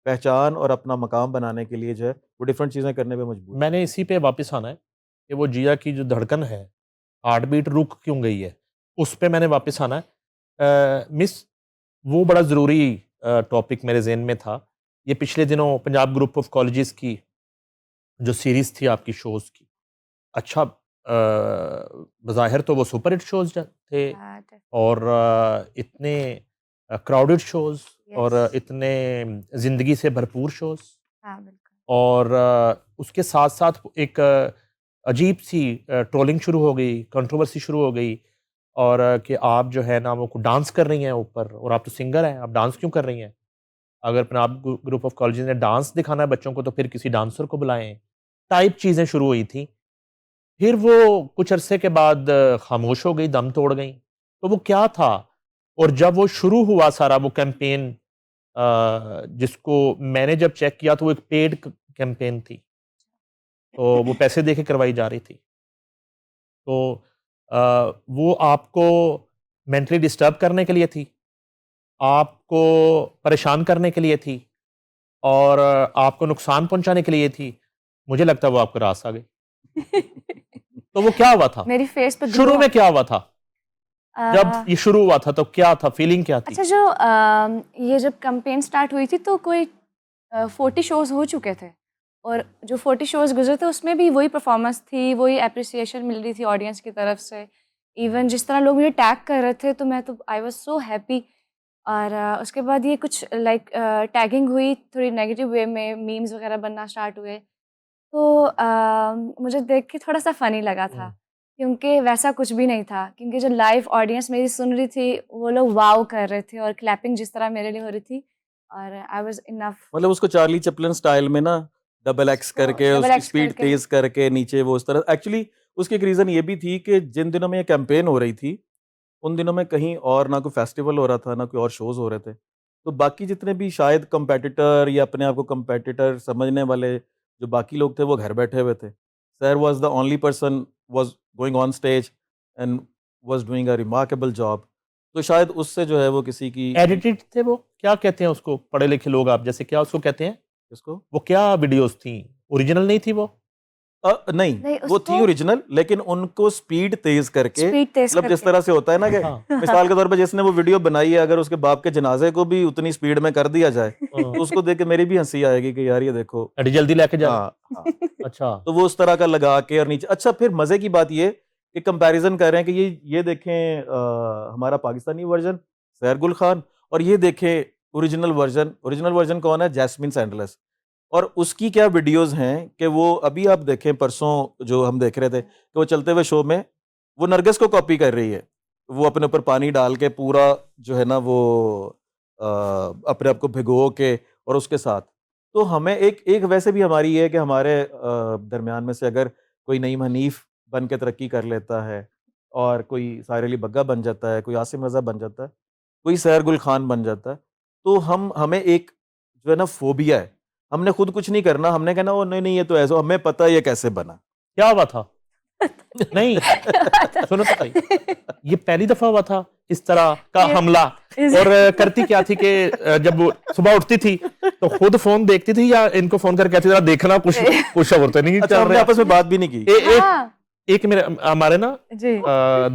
पहचान और अपना मकाम बनाने के लिए जो है वो डिफरेंट चीज़ें करने पे मजबूर। मैंने इसी पे वापस आना है कि वो जिया की जो धड़कन है, हार्ट बीट रुक क्यों गई है, उस पे मैंने वापस आना है। मिस, वो बड़ा ज़रूरी टॉपिक मेरे ज़हन में था। ये पिछले दिनों पंजाब ग्रुप ऑफ कॉलेजेस की जो सीरीज़ थी आपकी शोज़ की, अच्छा बज़ाहिर तो वो सुपर हिट शोज़ थे और इतने क्राउडेड शोज़ और इतने ज़िंदगी से भरपूर शोज़, और उसके साथ-साथ एक अजीब-सी ट्रोलिंग शुरू हो गई, कंट्रोवर्सी शुरू हो गई, और कि आप जो है ना वो डांस कर रही हैं ऊपर, और आप तो सिंगर हैं, आप डांस क्यों कर रही हैं? अगर पंजाब ग्रुप ऑफ कॉलेजेस ने डांस दिखाना है बच्चों को तो फिर किसी डांसर को बुलाएँ, टाइप चीज़ें शुरू हुई थी। फिर वो कुछ अरसे के बाद खामोश हो गई, दम तोड़ गईं। तो वो क्या था? और जब वो शुरू हुआ सारा वो कैंपेन, जिसको मैंने जब चेक किया तो वो एक पेड कैंपेन थी, तो वो पैसे दे के करवाई जा रही थी। तो वो आपको मेंटली डिस्टर्ब करने के लिए थी, आपको परेशान करने के लिए थी, और आपको नुकसान पहुंचाने के लिए थी। मुझे लगता है वो आपको रास आ गई। तो वो क्या हुआ था? मेरी फेस पे शुरू में क्या हुआ था? जब आ, ये शुरू हुआ था तो क्या था, फीलिंग क्या थी? अच्छा, जो ये जब कैंपेन स्टार्ट हुई थी तो कोई 40 शोज हो चुके थे, और जो 40 शोज गुजरे थे उसमें भी वही परफॉर्मेंस थी, वही अप्रिसिएशन मिल रही थी ऑडियंस की तरफ से। इवन जिस तरह लोग मुझे टैग कर रहे थे तो मैं तो आई वाज सो हैप्पी। और उसके बाद ये कुछ लाइक टैगिंग हुई थोड़ी नेगेटिव वे में, मीम्स वगैरह बनना स्टार्ट हुए, तो मुझे देख के थोड़ा सा फ़नी लगा था, क्योंकि वैसा कुछ भी नहीं था। क्योंकि जो लाइव ऑडियंस मेरी सुन रही थी, वो लोग वाओ कर रहे थे और क्लैपिंग जिस तरह मेरे लिए हो रही थी, और आई वाज़ इनफ। मतलब उसको चार्ली चैपलिन स्टाइल में ना डबल एक्स सो करके, डबल उसकी एक्स स्पीड करके तेज करके नीचे वो उस तरह, एक्चुअली उसकी एक रीज़न ये भी थी कि जिन दिनों में ये कैंपेन हो रही थी, उन दिनों में कहीं और ना कोई फेस्टिवल हो रहा था, ना कोई और शोज़ हो रहे थे। तो बाकी जितने भी शायद कॉम्पिटिटर या अपने आप को कॉम्पिटिटर समझने वाले जो बाकी लोग थे, वो घर बैठे हुए थे। Sir was the only person was going on stage and was doing a remarkable job. तो शायद उससे जो है वो किसी की एडिटेड थे वो? क्या कहते हैं उसको, पढ़े लिखे लोग आप जैसे, क्या उसको कहते हैं? इसको वो क्या वीडियोज़ थी? ओरिजिनल नहीं थी वो? नहीं, नहीं, वो थी उसको ओरिजिनल, लेकिन उनको स्पीड तेज़ करके, स्पीड तेज मतलब जिस करके। तरह से होता है ना कि हाँ, मिसाल के तौर पे जिसने वो वीडियो बनाई है, अगर उसके बाप के जनाजे को भी उतनी स्पीड में कर दिया जाए, हाँ। तो उसको देख के मेरी भी हँसी आएगी कि यार ये देखो। अरे जल्दी लेके जा। हाँ, हाँ। अच्छा। तो वो उस तरह का लगा के और नीचे, अच्छा फिर मज़े की बात ये कि कंपैरिज़न कर रहे हैं कि ये देखें हमारा पाकिस्तानी वर्ज़न सैर गुल खान, और ये देखें ओरिजिनल वर्ज़न कौन है? जैस्मिन सैंडलर्स। और उसकी क्या वीडियोज़ हैं कि वो अभी आप देखें, परसों जो हम देख रहे थे कि वो चलते हुए शो में वो नरगिस को कॉपी कर रही है। वो अपने ऊपर पानी डाल के पूरा जो है ना वो अपने आप को भिगो के और उसके साथ। तो हमें एक एक वैसे भी हमारी ये है कि हमारे दरमियान में से अगर कोई नईम हनीफ बन के तरक्की कर लेता है, और कोई साहिर अली बग्गा बन जाता है, कोई आसिम रज़ा बन जाता है, कोई सैर गुल खान बन जाता है, तो हमें एक जो है ना फ़ोबिया है। हमने खुद कुछ नहीं करना, हमने कहना वो नहीं ये तो ऐसा, हमें पता है ये कैसे बना। क्या हुआ था? नहीं, सुनो तो सही। ये पहली दफ़ा हुआ था इस तरह का ये- हमला? इस- और करती क्या थी कि जब वो सुबह उठती थी तो खुद फ़ोन देखती थी या इनको फ़ोन करके कहती थी, "ज़रा देखना कुछ कुछ और तो नहीं अच्छा, चल हमने रहा है?" आपस में बात भी नहीं की। एक हाँ एक मेरे हमारे ना जी,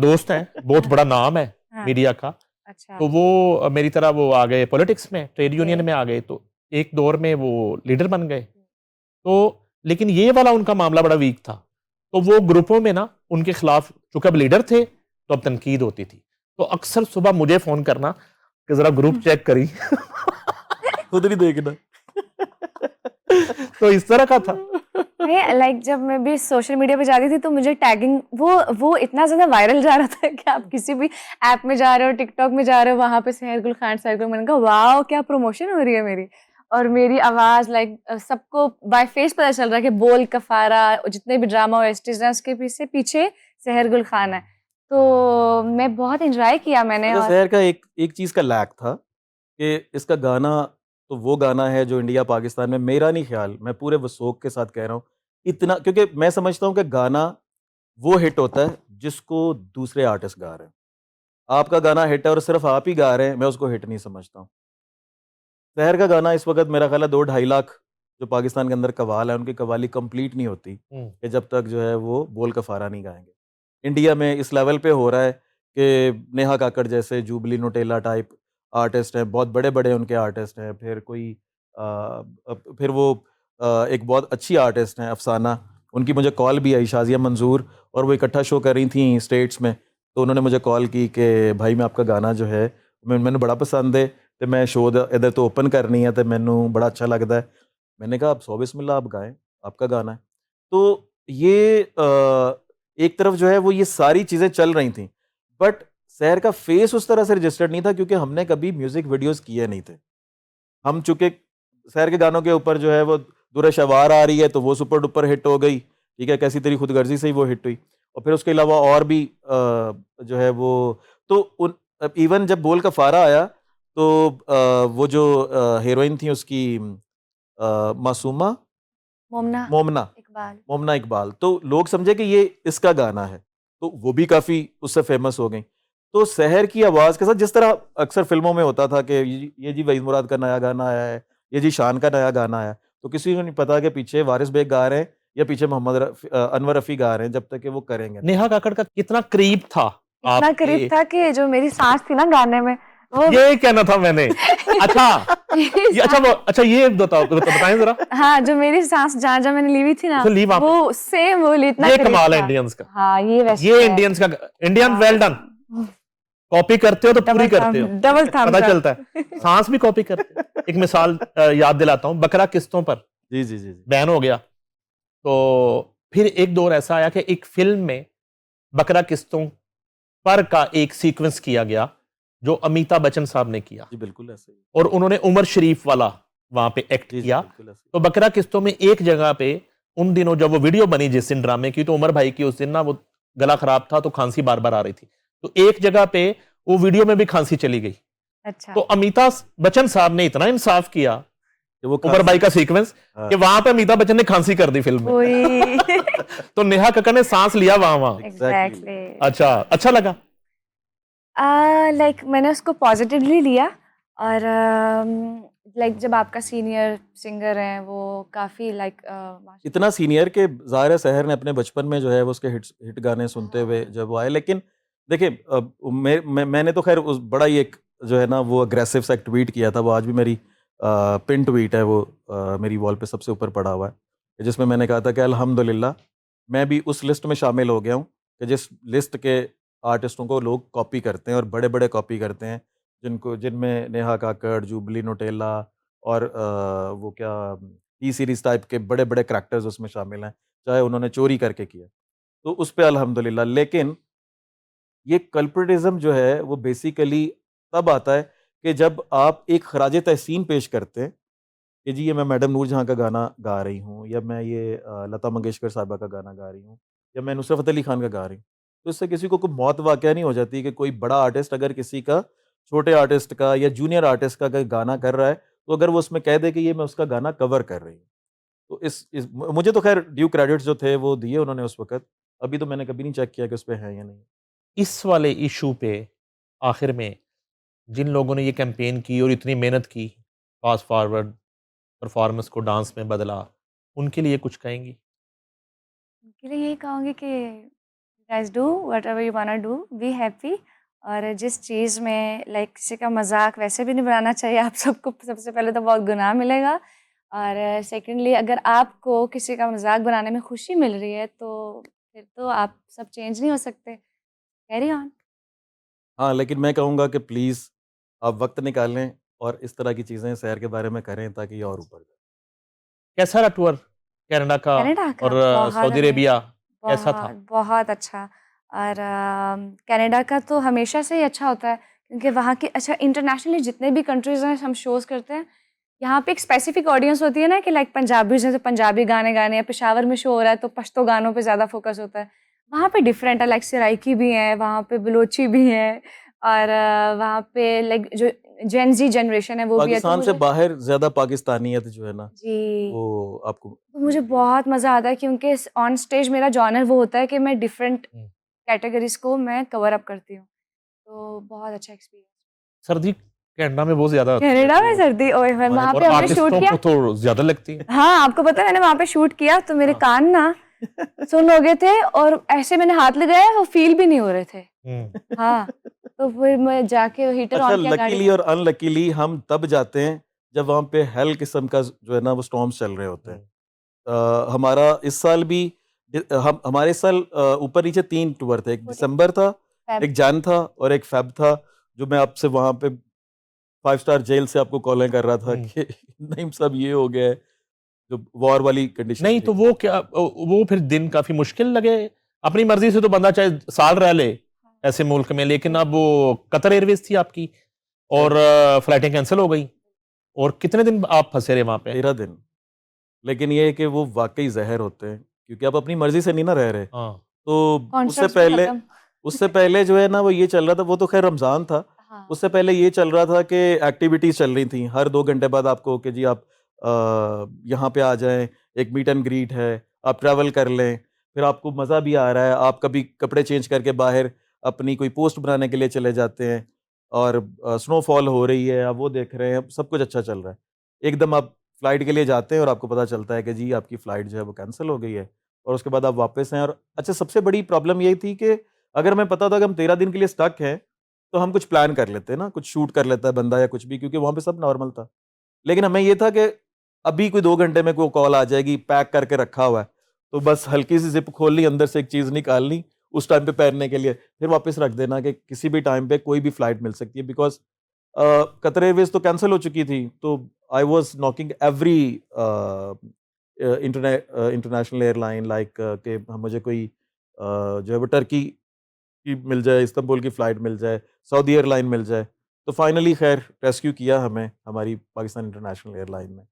दोस्त हैं, बहुत बड़ा नाम है हाँ, मीडिया का, अच्छा, तो वो मेरी तरह वो आ गए पॉलिटिक्स में, ट्रेड यूनियन में आ गए, तो एक दौर में वो लीडर बन गए। तो लेकिन ये वाला उनका मामला बड़ा वीक था, तो वो ग्रुपों में ना उनके खिलाफ, चूंकि अब लीडर थे तो अब तनकीद होती थी, तो अक्सर सुबह मुझे फोन करना कि जरा ग्रुप चेक करी। खुद नहीं देखना। तो इस तरह का था। नहीं, लाइक जब मैं भी सोशल मीडिया पे जाती थी तो मुझे टैगिंग वो इतना ज्यादा वायरल जा रहा था कि आप किसी भी ऐप में जा रहे हो, टिकटॉक में जा रहे हो, वहां पे सहर गुल खान सहर गुल, मैंने कहा वाओ क्या प्रमोशन हो रही है मेरी। और मेरी आवाज लाइक सबको बाय फेस पता चल रहा है कि बोल कफारा जितने भी ड्रामा ओएसटीज हैं उसके पीछे पीछे सहर गुल खान है। तो मैं बहुत एंजॉय किया मैंने। अच्छा, और शहर का एक चीज का लैक था कि इसका गाना तो वो गाना है जो इंडिया पाकिस्तान में, मेरा नहीं ख्याल, मैं पूरे वसोक के साथ कह रहा हूँ, इतना, क्योंकि मैं समझता हूँ कि गाना वो हिट होता है जिसको दूसरे आर्टिस्ट गा रहे हैं। आपका गाना हिट है और सिर्फ आप ही गा रहे हैं, मैं उसको हिट नहीं समझता हूँ। शहर का गाना इस वक्त मेरा ख्याल है 2-2.5 लाख जो पाकिस्तान के अंदर कवाल है, उनकी कवाली कंप्लीट नहीं होती कि जब तक जो है वो बोल कफारा नहीं गाएंगे। इंडिया में इस लेवल पे हो रहा है कि नेहा काकड़ जैसे, जूबली नोटेला टाइप आर्टिस्ट हैं, बहुत बड़े बड़े उनके आर्टिस्ट हैं। फिर कोई फिर वो एक बहुत अच्छी आर्टिस्ट हैं अफसाना, उनकी मुझे कॉल भी आई, शाजिया मंजूर, और वो इकट्ठा शो कर रही थी स्टेट्स में। तो उन्होंने मुझे कॉल की कि भाई मैं आपका गाना जो है मैंने बड़ा पसंद है, तो मैं शो इधर तो ओपन करनी है, तो मैनू बड़ा अच्छा लगता है। मैंने कहा आप 100 बिस्मिल्लाह आप गाएं, आपका गाना है। तो ये एक तरफ जो है वो ये सारी चीज़ें चल रही थी, बट शहर का फेस उस तरह से रजिस्टर्ड नहीं था क्योंकि हमने कभी म्यूजिक वीडियोस किए नहीं थे। हम चूंकि शहर के गानों के ऊपर जो है वो दुर शवार आ रही है तो वो सुपर डुपर हिट हो गई, ठीक है, कैसी तेरी खुदगर्जी से ही वो हिट हुई। और फिर उसके अलावा और भी जो है वो, तो उन इवन जब बोल का फारा आया तो वो जो हीरोइन थी उसकी मासूमा, मोमना मोमना, इकबाल। मोमना इकबाल, तो लोग समझे कि ये इसका गाना है, तो वो भी काफी उससे फेमस हो गई। तो शहर की आवाज के साथ जिस तरह अक्सर फिल्मों में होता था कि ये जी वहीद मुराद का नया गाना आया है, ये जी शान का नया गाना आया, तो किसी को नहीं पता कि पीछे वारिस बेग गा रहे हैं या पीछे अनवर रफी गा रहे हैं, जब तक कि वो करेंगे। नेहा काकड़ का कितना करीब था इतना करीब आपके, था कि जो मेरी सांस थी ना गाने में वो ये कहना था मैंने। अच्छा, मेरी ये अच्छा सांस, वो अच्छा ये बताओ बताएं जरा। हाँ जो मेरी सांस जहाँ जहाँ मैंने ली हुई थी ना उसे लीव आप, वो सेम वो इतना ये करीब कमाल है था। इंडियंस का। हाँ ये वैसे ये है। इंडियंस का, इंडियन वेल डन। हाँ कॉपी करते हो तो पूरी करते हो, डबल थम्स पता अप। चलता है। सांस भी कॉपी करते हो। एक मिसाल याद दिलाता हूँ, बकरा किस्तों पर जी जी जी जी। बैन हो गया, तो फिर एक दौर ऐसा आया कि एक फिल्म में बकरा किस्तों पर का एक सीक्वेंस किया गया जो अमिताभ बच्चन साहब ने किया, जी बिल्कुल ऐसे ही। और उन्होंने उमर शरीफ वाला वहां पे एक्ट जी जी किया। बिल्कुल ऐसे तो बकरा किस्तों में एक जगह पे उन दिनों जब वो वीडियो बनी जिस दिन ड्रामे की, तो उमर भाई की उस दिन ना वो गला खराब था तो खांसी बार बार आ रही थी, तो एक जगह पे वो वीडियो में भी खांसी चली गई। अच्छा तो अमिताभ बच्चन साहब ने इतना इंसाफ किया, कि वो उमर भाई का सीक्वेंस, हाँ। कि वहां पे अमिताभ बच्चन ने खांसी कर दी फिल्म में। वही तो नेहा कक्कड़ ने सांस लिया वहां वहां। एग्जैक्टली। अच्छा, अच्छा लगा। लाइक मैंने उसको पॉजिटिवली लिया। और लाइक जब आपका सीनियर सिंगर है वो काफ़ी लाइक इतना सीनियर के ज़ाहिर है शहर ने अपने बचपन में जो है वो उसके हिट गाने सुनते हुए जब वो आए। लेकिन देखिए मैंने तो खैर उस बड़ा ही एक जो है ना वो अग्रेसिव सा एक ट्वीट किया था, वो आज भी मेरी पिन ट्वीट है, वो मेरी वॉल पे सबसे ऊपर पड़ा हुआ है, जिसमें मैंने कहा था कि अल्हम्दुलिल्लाह मैं भी उस लिस्ट में शामिल हो गया हूँ कि जिस लिस्ट के आर्टिस्टों को लोग कॉपी करते हैं और बड़े बड़े कॉपी करते हैं, जिनमें नेहा काकड़, जुबली नोटेला और वो क्या टी सीरीज टाइप के बड़े बड़े करैक्टर्स उसमें शामिल हैं, चाहे उन्होंने चोरी करके किया, तो उस पे अल्हम्दुलिल्लाह। लेकिन ये कल्प्रिटिज्म जो है वो बेसिकली तब आता है कि जब आप एक खराज तहसीन पेश करते हैं कि जी ये मैं मैडम नूरजहां का गाना गा रही हूँ, या मैं ये लता मंगेशकर साहिबा का गाना गा रही हूँ, या मैं नुसरत अली खान का गा रही हूँ, तो इससे किसी को कोई मौत वाक़या नहीं हो जाती कि कोई बड़ा आर्टिस्ट अगर किसी का छोटे आर्टिस्ट का या जूनियर आर्टिस्ट का अगर गाना कर रहा है, तो अगर वो उसमें कह दे कि ये मैं उसका गाना कवर कर रही हूँ, तो मुझे तो खैर ड्यू क्रेडिट्स जो थे वो दिए उन्होंने उस वक़्त। अभी तो मैंने कभी नहीं चेक किया कि उस पे है या नहीं। इस वाले इशू पे आखिर में जिन लोगों ने ये कैंपेन की और इतनी मेहनत की, फास्ट फॉरवर्ड परफॉर्मेंस को डांस में बदला, उनके लिए कुछ कहेंगी? उनके लिए यही कहूँगी कि guys do whatever you वांना do, be happy. और जिस चीज़ में लाइक किसी का मजाक वैसे भी नहीं बनाना चाहिए, आप सबको सबसे पहले तो बहुत गुनाह मिलेगा, और सेकंडली अगर आपको किसी का मजाक बनाने में खुशी मिल रही है तो फिर तो आप सब चेंज नहीं हो सकते। Carry on. हाँ, लेकिन मैं कहूँगा कि प्लीज़ आप वक्त निकालें और इस तरह की चीज़ें सैर के बारे में करें ताकि ये और ऊपर जाए। कैसा रहा टूर कनाडा का कनाडा का और बहुत सऊदी अरेबिया अमेजिंग, कैसा था? बहुत बहुत अच्छा। और कनाडा का तो हमेशा से ही अच्छा होता है क्योंकि वहाँ की अच्छा इंटरनेशनली जितने भी कंट्रीज हैं हम शोज़ करते हैं, यहाँ पे एक स्पेसिफिक ऑडियंस होती है ना कि लाइक पंजाबीज हैं तो पंजाबी गाने गाने हैं, पेशावर में शो हो रहा है तो पश्तो गानों पे ज़्यादा फोकस होता है। वहाँ पे डिफरेंट है, लाइक सराइकी भी हैं, वहाँ पे बलोची भी हैं और वहाँ पे लाइक जो जेन ज़ी जनरेशन है वो भी है, तो पाकिस्तान से मुझे बाहर ज़्यादा पाकिस्तानियत जो है ना, जी, वो आपको तो मुझे मिलती है। बहुत मज़ा आता है क्योंकि ऑन स्टेज मेरा जॉनर वो होता है कि मैं डिफरेंट हुँ। कैटेगरीज़ को मैं कवर अप करती हूँ। तो बहुत अच्छा एक्सपीरियंस। सर्दी कनाडा में बहुत ज़्यादा होती है, कनाडा में तो सर्दी ओए होए! हमारे वहाँ और पे हमने शूट आर्टिस्टों किया। को तो ज़्यादा लगती है। हाँ, आपको पता है मैंने वहाँ पे शूट किया तो मेरे हाँ। कान ना सुन्न हो गए थे और ऐसे मैंने हाथ लगाया वो फ़ील भी नहीं हो रहे थे। हुँ। हाँ, तो फिर मैं जाके हीटर अच्छा, ऑन किया गाड़ी लकीली में। और अनलकीली हम तब जाते हैं जब वहाँ पे हेल किस्म का जो है ना वो स्टॉर्म्स चल रहे होते हैं। हुँ। हमारा इस साल भी हम हमारे इस साल ऊपर नीचे 3 टूर थे। एक 14 दिसंबर था, फ़ेब। एक जन था और एक फ़ेब था, जो मैं आपसे वहाँ पे 5 स्टार जेल से आपको कॉलें कर रहा था हुँ। कि नहीं सब ये हो गया है, जो वॉर वाली कंडीशन नहीं थी। तो वो क्या वो फिर दिन काफ़ी मुश्किल लगे? अपनी मर्ज़ी से तो बंदा चाहे साल रह ले ऐसे मुल्क में, लेकिन अब वो कतर एयरवेज़ थी आपकी और बिल्कुल, फ्लाइटें कैंसल हो गई और कितने दिन आप फँसे रहे वहाँ पे? 13 दिन। लेकिन ये है कि वो वाक़ई ज़हर होते हैं, क्योंकि आप अपनी मर्ज़ी से नहीं ना रह रहे। हाँ। तो कॉन्सर्ट्स भी खत्म। उससे पहले जो है ना वो ये चल रहा था, वो तो ख़ैर रमज़ान था। हाँ, उससे पहले ये चल रहा था कि एक्टिविटीज़ चल रही थी। हर 2 घंटे बाद आपको कि जी आप यहाँ पे आ जाएँ, एक मीट एंड ग्रीट है, आप ट्रैवल कर लें। फिर आपको मज़ा भी आ रहा है, आप कभी कपड़े चेंज करके बाहर अपनी कोई पोस्ट बनाने के लिए चले जाते हैं और स्नोफॉल हो रही है, आप वो देख रहे हैं, सब कुछ अच्छा चल रहा है। एकदम आप फ्लाइट के लिए जाते हैं और आपको पता चलता है कि जी आपकी फ़्लाइट जो है वो कैंसल हो गई है और उसके बाद आप वापस हैं। और अच्छा, सबसे बड़ी प्रॉब्लम ये थी कि अगर हमें पता था कि हम 13 दिन के लिए स्टक हैं, तो हम कुछ प्लान कर लेते ना, कुछ शूट कर लेता है बंदा या कुछ भी, क्योंकि वहाँ पे सब नॉर्मल था। लेकिन हमें ये था कि अभी कोई 2 घंटे में कोई कॉल आ जाएगी, पैक करके रखा हुआ है, तो बस हल्की सी ज़िप खोलनी, अंदर से एक चीज़ निकालनी, उस टाइम पे पहनने के लिए, फिर वापस रख देना कि किसी भी टाइम पे कोई भी फ्लाइट मिल सकती है। बिकॉज़ कतर एयरवेज़ तो कैंसल हो चुकी थी, तो I was knocking every international airline like कि मुझे कोई जो है वो टर्की की मिल जाए, इस्तांबुल की फ़्लाइट मिल जाए, सऊदी एयरलाइन मिल जाए। तो फाइनली ख़ैर रेस्क्यू किया हमें हमारी पाकिस्तान इंटरनेशनल एयरलाइन ने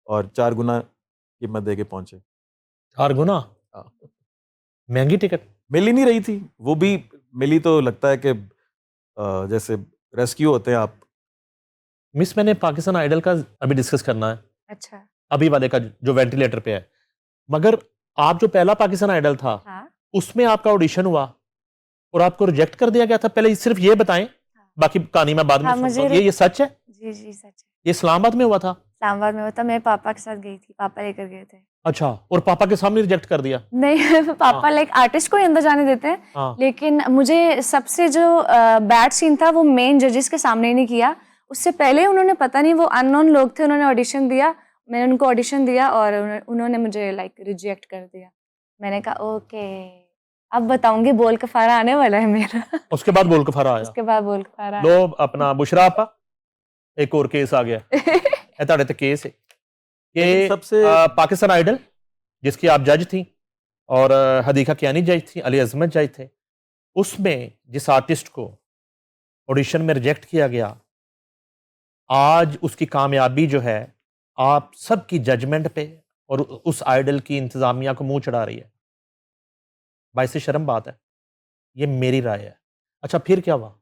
और 4 गुना कीमत दे के पहुँचे। 4 गुना? हाँ, महँगी टिकट। मिल ही नहीं रही थी। वो भी मिली तो लगता है कि जैसे रेस्क्यू होते हैं आप। मिस मैंने पाकिस्तान आइडल का अभी डिस्कस करना है, अच्छा। अभी वाले का जो वेंटिलेटर पे है। मगर आप जो पहला पाकिस्तान आइडल था, हाँ, उसमें आपका ऑडिशन हुआ और आपको रिजेक्ट कर दिया गया था। पहले सिर्फ ये बताएँ, हाँ। बाकी कहानी मैं बाद में हाँ, सुनता मुझे हूँ। ये सच है? जी, जी, सच है। ये इस्लामाबाद में हुआ था? इस्लामाबाद में हुआ था, मेरे पापा के साथ गई थी, पापा लेकर गए थे। अच्छा, और पापा के सामने रिजेक्ट कर दिया? नहीं हाँ, पापा लाइक आर्टिस्ट को ही अंदर जाने देते हैं, हाँ। लेकिन मुझे सबसे जो बैड सीन था वो मेन जजेस के सामने ही नहीं किया। उससे पहले उन्होंने पता नहीं वो अननोन लोग थे, उन्होंने ऑडिशन दिया, मैंने उनको ऑडिशन दिया और उन्होंने मुझे लाइक रिजेक्ट कर दिया। मैंने कहा ओके, अब बताऊँगी बोल कफ़ारा आने वाला है मेरा। उसके बाद बोल कफारा आया। उसके बाद बोल कफ़ारा लो अपना बुशरा आपा, एक और केस आ गया। ਇਹ ਤੁਹਾਡੇ ਤੇ केस है लेकिन कि सबसे पाकिस्तान आइडल जिसकी आप जज थी और हदीका कियानी जज थी, अली अजमत जज थे, उसमें जिस आर्टिस्ट को ऑडिशन में रिजेक्ट किया गया, आज उसकी कामयाबी जो है आप सबकी जजमेंट पे और उस आइडल की इंतजामिया को मुंह चढ़ा रही है। बाइसे शर्म बात है, ये मेरी राय है। अच्छा, फिर क्या हुआ?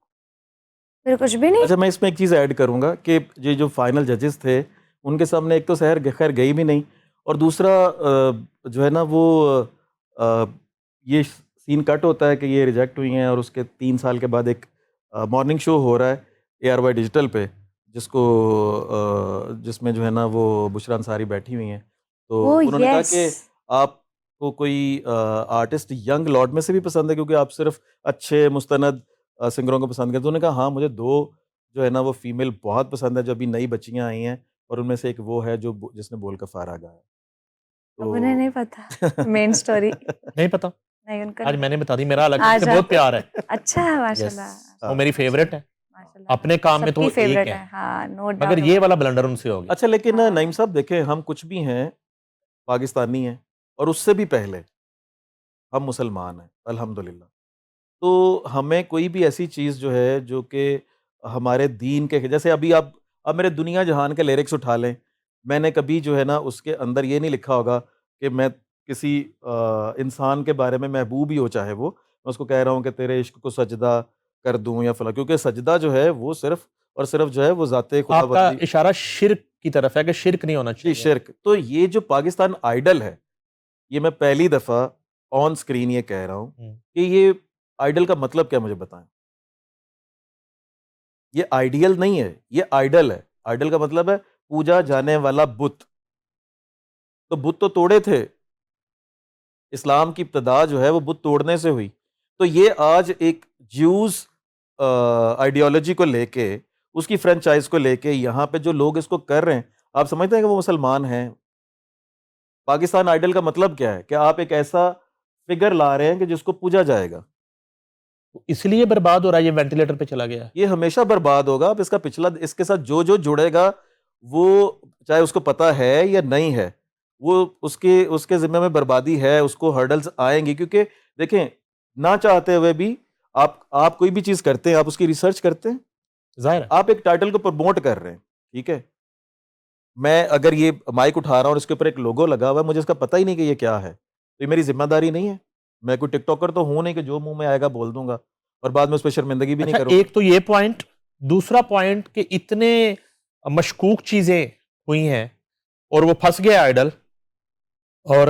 फिर कुछ भी नहीं। अच्छा, मैं इसमें एक चीज़ ऐड करूँगा कि ये जो फाइनल जजेस थे, उनके सामने एक तो सहर खैर गई भी नहीं और दूसरा जो है ना वो अ, ये सीन कट होता है कि ये रिजेक्ट हुई हैं और उसके 3 साल के बाद एक मॉर्निंग शो हो रहा है ARY डिजिटल पे, जिसमें जो है ना वो बुशरा अंसारी बैठी हुई हैं। तो ओह उन्होंने कहा यस! कि आपको कोई आर्टिस्ट यंग लॉट में से भी पसंद है, क्योंकि आप सिर्फ अच्छे मुस्तनद सिंगरों को पसंद करते। तो उन्होंने कहा हाँ, मुझे 2 जो है ना वो फीमेल बहुत पसंद है, जो अभी नई बच्चियाँ आई हैं और उनमें से एक वो है जो जिसने बोल का फारा गाया। अब उन्हें तो नहीं पता मेन स्टोरी। नहीं पता? नहीं उनका आज नहीं। मैंने बता दी, मेरा अलग आज से बहुत आप- प्यार है। अच्छा है यस, माशाल्लाह वो मेरी फेवरेट है। माशाल्लाह। अपने काम में तो सबकी वो एक फेवरेट है, है हाँ, नो मगर डाउट। ये वाला ब्लंडर उनसे हो गया। अच्छा लेकिन हाँ। नईम साहब देखें, हम कुछ भी हैं, पाकिस्तानी हैं, और उससे भी पहले हम मुसलमान हैं अल्हम्दुलिल्लाह। तो हमें कोई भी ऐसी चीज़ जो है जो कि हमारे दीन के, जैसे अभी आप अब मेरे दुनिया जहान के लिरिक्स उठा लें, मैंने कभी जो है ना उसके अंदर ये नहीं लिखा होगा कि मैं किसी इंसान के बारे में, महबूब ही हो चाहे वो, मैं उसको कह रहा हूँ कि तेरे इश्क को सजदा कर दूँ या फला, क्योंकि सजदा जो है वो सिर्फ और सिर्फ जो है वो ज़ाते आपका खुदाबंदी। इशारा शिर्क की तरफ है कि शिर्क नहीं होना जी, चाहिए। शिर्क। तो ये जो पाकिस्तान आइडल है, ये मैं पहली दफ़ा ऑन स्क्रीन ये कह रहा हूँ हम्म। कि ये आइडल का मतलब क्या, मुझे बताएं। ये आइडियल नहीं है, ये आइडल है। आइडल का मतलब है पूजा जाने वाला बुत। तो बुत तो तोड़े थे, इस्लाम की इब्तिदा जो है वो बुत तोड़ने से हुई। तो ये आज एक ज्यूज आइडियोलॉजी को लेके, उसकी फ्रेंचाइज को लेके यहाँ पे जो लोग इसको कर रहे हैं, आप समझते हैं कि वो मुसलमान हैं। पाकिस्तान आइडल का मतलब क्या है कि आप एक ऐसा फिगर ला रहे हैं कि जिसको पूजा जाएगा। इसलिए बर्बाद हो रहा है, ये वेंटिलेटर पे चला गया। ये हमेशा बर्बाद होगा। अब इसका पिछला, इसके साथ जो जो जुड़ेगा, वो चाहे उसको पता है या नहीं है, वो उसके उसके जिम्मे में बर्बादी है, उसको हर्डल्स आएंगी। क्योंकि देखें, ना चाहते हुए भी आप कोई भी चीज करते हैं, आप उसकी रिसर्च करते हैं। जाहिर है। आप एक टाइटल को प्रमोट कर रहे हैं, ठीक है। मैं अगर ये माइक उठा रहा हूं और इसके ऊपर एक लोगो लगा हुआ है, मुझे इसका पता ही नहीं कि ये क्या है, तो ये मेरी जिम्मेदारी नहीं है। मैं कोई टिकटॉकर तो हूं नहीं कि जो मुंह में आएगा बोल दूंगा और बाद में उस पर शर्मिंदगी भी नहीं अच्छा, करूंगा। एक तो ये पॉइंट, दूसरा पॉइंट कि इतने मशकूक चीजें हुई हैं और वो फंस गया आइडल, और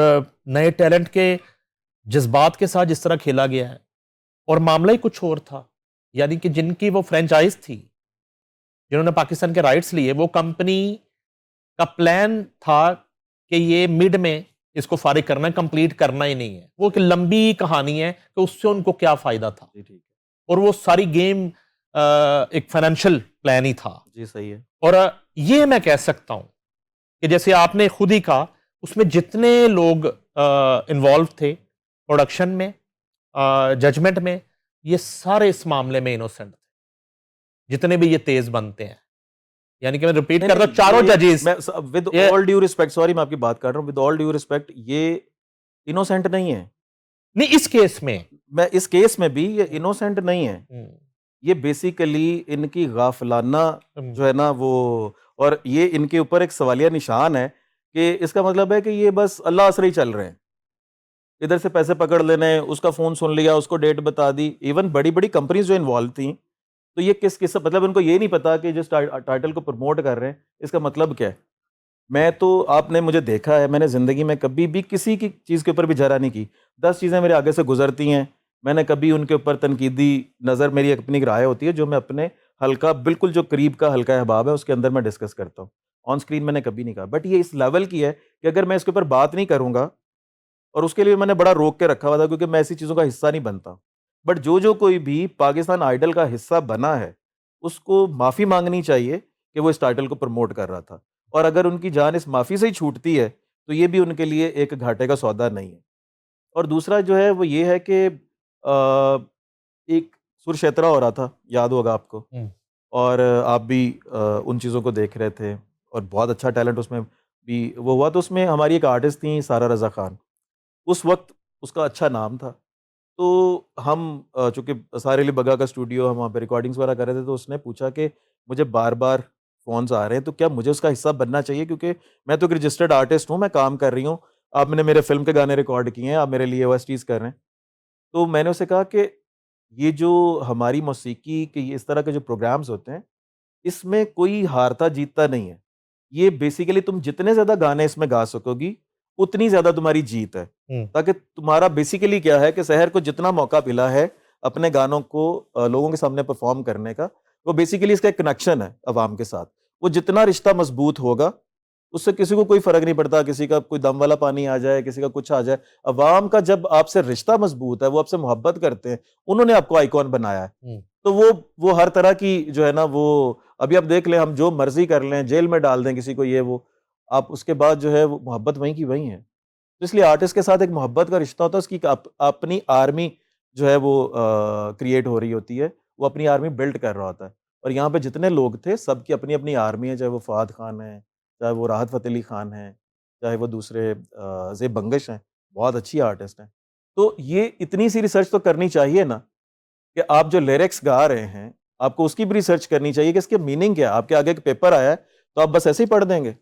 नए टैलेंट के जज्बात के साथ जिस तरह खेला गया है, और मामला ही कुछ और था। यानी कि जिनकी वो फ्रेंचाइज थी, जिन्होंने पाकिस्तान के राइट्स लिए, वो कंपनी का प्लान था कि ये मिड में इसको फारिग करना है, कंप्लीट करना ही नहीं है। वो एक लंबी कहानी है कि उससे उनको क्या फायदा था, जी ठीक है, और वो सारी गेम एक फाइनेंशियल प्लान ही था। जी सही है। और ये मैं कह सकता हूं कि जैसे आपने खुद ही कहा, उसमें जितने लोग इन्वॉल्व थे प्रोडक्शन में, जजमेंट में, ये सारे इस मामले में इनोसेंट थे, जितने भी ये तेज बनते हैं। यानी कि मैं रिपीट कर रहा हूं, चारों जजेस, मैं with all due respect, sorry मैं आपकी बात कर रहा हूं, विद ऑल ड्यू रिस्पेक्ट, ये इनोसेंट नहीं है। नहीं इस केस में। मैं इस केस में भी ये इनोसेंट नहीं है। ये बेसिकली इनकी गाफलाना जो है ना वो, और ये इनके ऊपर एक सवालिया निशान है कि इसका मतलब है कि ये बस अल्लाह आसरे ही चल रहे हैं। इधर से पैसे पकड़ लेने, उसका फोन सुन लिया, उसको डेट बता दी। इवन बड़ी बड़ी कंपनीज जो इन्वॉल्व थी, तो ये किस मतलब उनको ये नहीं पता कि जिस टाइटल को प्रमोट कर रहे हैं इसका मतलब क्या है। मैं तो, आपने मुझे देखा है, मैंने ज़िंदगी में कभी भी किसी की चीज़ के ऊपर भी जरा नहीं की। 10 चीज़ें मेरे आगे से गुजरती हैं, मैंने कभी उनके ऊपर तनकीदी नज़र, मेरी अपनी राय होती है जो मैं अपने हल्का, बिल्कुल जो करीब का हल्का अहबाब है उसके अंदर मैं डिस्कस करता हूँ। ऑन स्क्रीन मैंने कभी नहीं कहा। बट ये इस लेवल की है कि अगर मैं इसके ऊपर बात नहीं करूँगा, और उसके लिए मैंने बड़ा रोक के रखा हुआ था क्योंकि मैं ऐसी चीज़ों का हिस्सा नहीं बनता। बट जो कोई भी पाकिस्तान आइडल का हिस्सा बना है, उसको माफ़ी मांगनी चाहिए कि वो इस टाइटल को प्रमोट कर रहा था। और अगर उनकी जान इस माफ़ी से ही छूटती है, तो ये भी उनके लिए एक घाटे का सौदा नहीं है। और दूसरा जो है वो ये है कि एक सुरशेतरा हो रहा था, याद होगा आपको, और आप भी उन चीज़ों को देख रहे थे, और बहुत अच्छा टैलेंट उसमें भी वो हुआ। तो उसमें हमारी एक आर्टिस्ट थी सारा रज़ा खान, उस वक्त उसका अच्छा नाम था। तो हम चूँकि सारे अली बग्गा का स्टूडियो, हम वहाँ पे रिकॉर्डिंग्स वगैरह कर रहे थे, तो उसने पूछा कि मुझे बार-बार फ़ोन्स आ रहे हैं, तो क्या मुझे उसका हिस्सा बनना चाहिए? क्योंकि मैं तो एक रजिस्टर्ड आर्टिस्ट हूँ, मैं काम कर रही हूँ, आपने मेरे फ़िल्म के गाने रिकॉर्ड किए हैं, आप मेरे लिए ओएसटीज़ कर रहे हैं। तो मैंने उससे कहा कि ये जो हमारी मौसीकी के ये इस तरह के जो प्रोग्राम्स होते हैं, इसमें कोई हारता-जीतता नहीं है। ये बेसिकली तुम जितने ज़्यादा गाने इसमें गा सकोगी, उतनी ज़्यादा तुम्हारी जीत है। ताकि तुम्हारा बेसिकली क्या है कि शहर को जितना मौका मिला है अपने गानों को लोगों के सामने परफॉर्म करने का, वो बेसिकली इसका एक कनेक्शन है अवाम के साथ। वो जितना रिश्ता मजबूत होगा, उससे किसी को कोई फ़र्क नहीं पड़ता, किसी का कोई दम वाला पानी आ जाए, किसी का कुछ आ जाए। अवाम का जब आपसे रिश्ता मजबूत है, वो आपसे मोहब्बत करते हैं, उन्होंने आपको आइकॉन बनाया है। तो वो हर तरह की जो है ना वो, अभी आप देख लें, हम जो मर्ज़ी कर लें, जेल में डाल दें किसी को, ये वो, आप उसके बाद जो है वो मोहब्बत वहीं की वहीं है। तो इसलिए आर्टिस्ट के साथ एक मोहब्बत का रिश्ता होता है, उसकी अपनी आर्मी जो है वो क्रिएट हो रही होती है, वो अपनी आर्मी बिल्ड कर रहा होता है। और यहाँ पे जितने लोग थे सबकी अपनी अपनी आर्मी है, चाहे वो फवाद खान है, चाहे वो राहत फ़तेह अली खान है, चाहे वो दूसरे ज़ेब बंगश हैं, बहुत अच्छी आर्टिस्ट हैं। तो ये इतनी सी रिसर्च तो करनी चाहिए ना, कि आप जो लिरिक्स गा रहे हैं, आपको उसकी भी रिसर्च करनी चाहिए कि इसके मीनिंग क्या है। आपके आगे एक पेपर आया है, तो आप बस ऐसे ही पढ़ देंगे।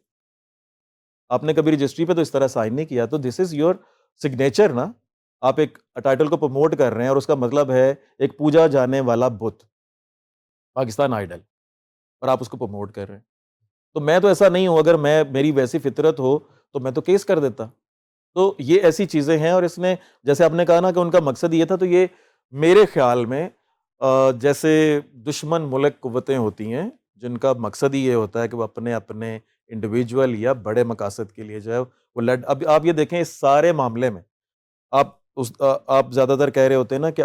आपने कभी रजिस्ट्री पे तो इस तरह साइन नहीं किया, तो दिस इज़ योर सिग्नेचर ना। आप एक टाइटल को प्रमोट कर रहे हैं और उसका मतलब है एक पूजा जाने वाला बुत, पाकिस्तान आइडल, और आप उसको प्रमोट कर रहे हैं। तो मैं तो ऐसा नहीं हूँ, अगर मेरी वैसी फितरत हो, तो मैं तो केस कर देता। तो ये ऐसी चीज़ें हैं, और इसने, जैसे आपने कहा ना कि उनका मकसद ये था, तो ये मेरे ख़्याल में जैसे दुश्मन मुल्क कुव्वतें होती हैं, जिनका मकसद ही ये होता है कि वो अपने इंडिविजुअल या बड़े मकासद के लिए जो है वो लड़। अब आप ये देखें, इस सारे मामले में आप ज़्यादातर कह रहे होते हैं ना कि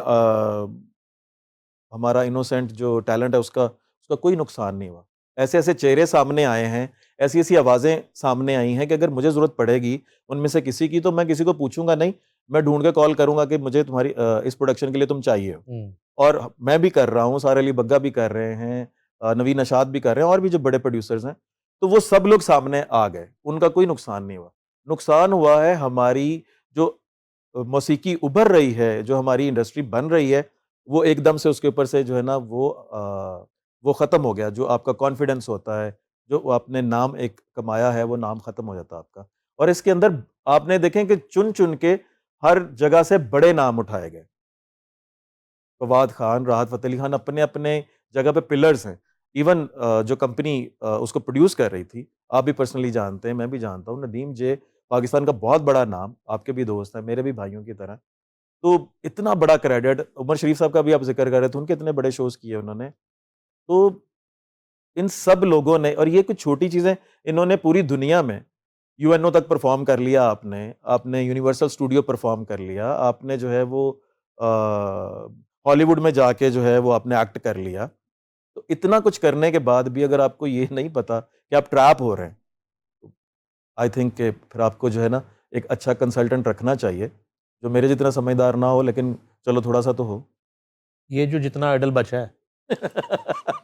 हमारा इनोसेंट जो टैलेंट है उसका उसका कोई नुकसान नहीं हुआ। ऐसे-ऐसे चेहरे सामने आए हैं, ऐसी-ऐसी आवाज़ें सामने आई हैं कि अगर मुझे ज़रूरत पड़ेगी उनमें से किसी की, तो मैं किसी को पूछूँगा नहीं, मैं ढूँढ के कॉल करूँगा कि मुझे तुम्हारी इस प्रोडक्शन के लिए तुम चाहिए हो। और मैं भी कर रहा हूँ, सारे अली बग्गा भी कर रहे हैं, नवीन नशाद भी कर रहे हैं, और भी जो बड़े प्रोड्यूसर्स हैं, तो वो सब लोग सामने आ गए, उनका कोई नुकसान नहीं हुआ। नुकसान हुआ है हमारी जो मौसीकी उभर रही है, जो हमारी इंडस्ट्री बन रही है, वो एकदम से उसके ऊपर से जो है ना वो ख़त्म हो गया। जो आपका कॉन्फिडेंस होता है, जो वो आपने नाम एक कमाया है, वो नाम ख़त्म हो जाता है आपका। और इसके अंदर आपने देखें कि चुन-चुन के हर जगह से बड़े नाम उठाए गए। फवाद खान, राहत फ़तेह अली खान अपने-अपने जगह पे पिलर्स हैं। इवन जो कंपनी उसको प्रोड्यूस कर रही थी, आप भी पर्सनली जानते हैं, मैं भी जानता हूँ, नदीम जे पाकिस्तान का बहुत बड़ा नाम, आपके भी दोस्त हैं, मेरे भी भाइयों की तरह। तो इतना बड़ा क्रेडिट, उमर शरीफ साहब का भी आप ज़िक्र कर रहे थे, उनके इतने बड़े शोज़ किए उन्होंने। तो इन सब लोगों ने, और ये कुछ छोटी चीज़ें, इन्होंने पूरी दुनिया में यूएनओ तक परफ़ॉर्म कर लिया, आपने यूनिवर्सल स्टूडियो परफ़ॉर्म कर लिया, आपने जो है वो हॉलीवुड में जाके जो है वो आपने एक्ट कर लिया। तो इतना कुछ करने के बाद भी अगर आपको ये नहीं पता कि आप ट्रैप हो रहे हैं, तो आई थिंक कि फिर आपको जो है ना एक अच्छा कंसल्टेंट रखना चाहिए, जो मेरे जितना समझदार ना हो, लेकिन चलो थोड़ा-सा तो हो। ये जो जितना आइडल बचा है,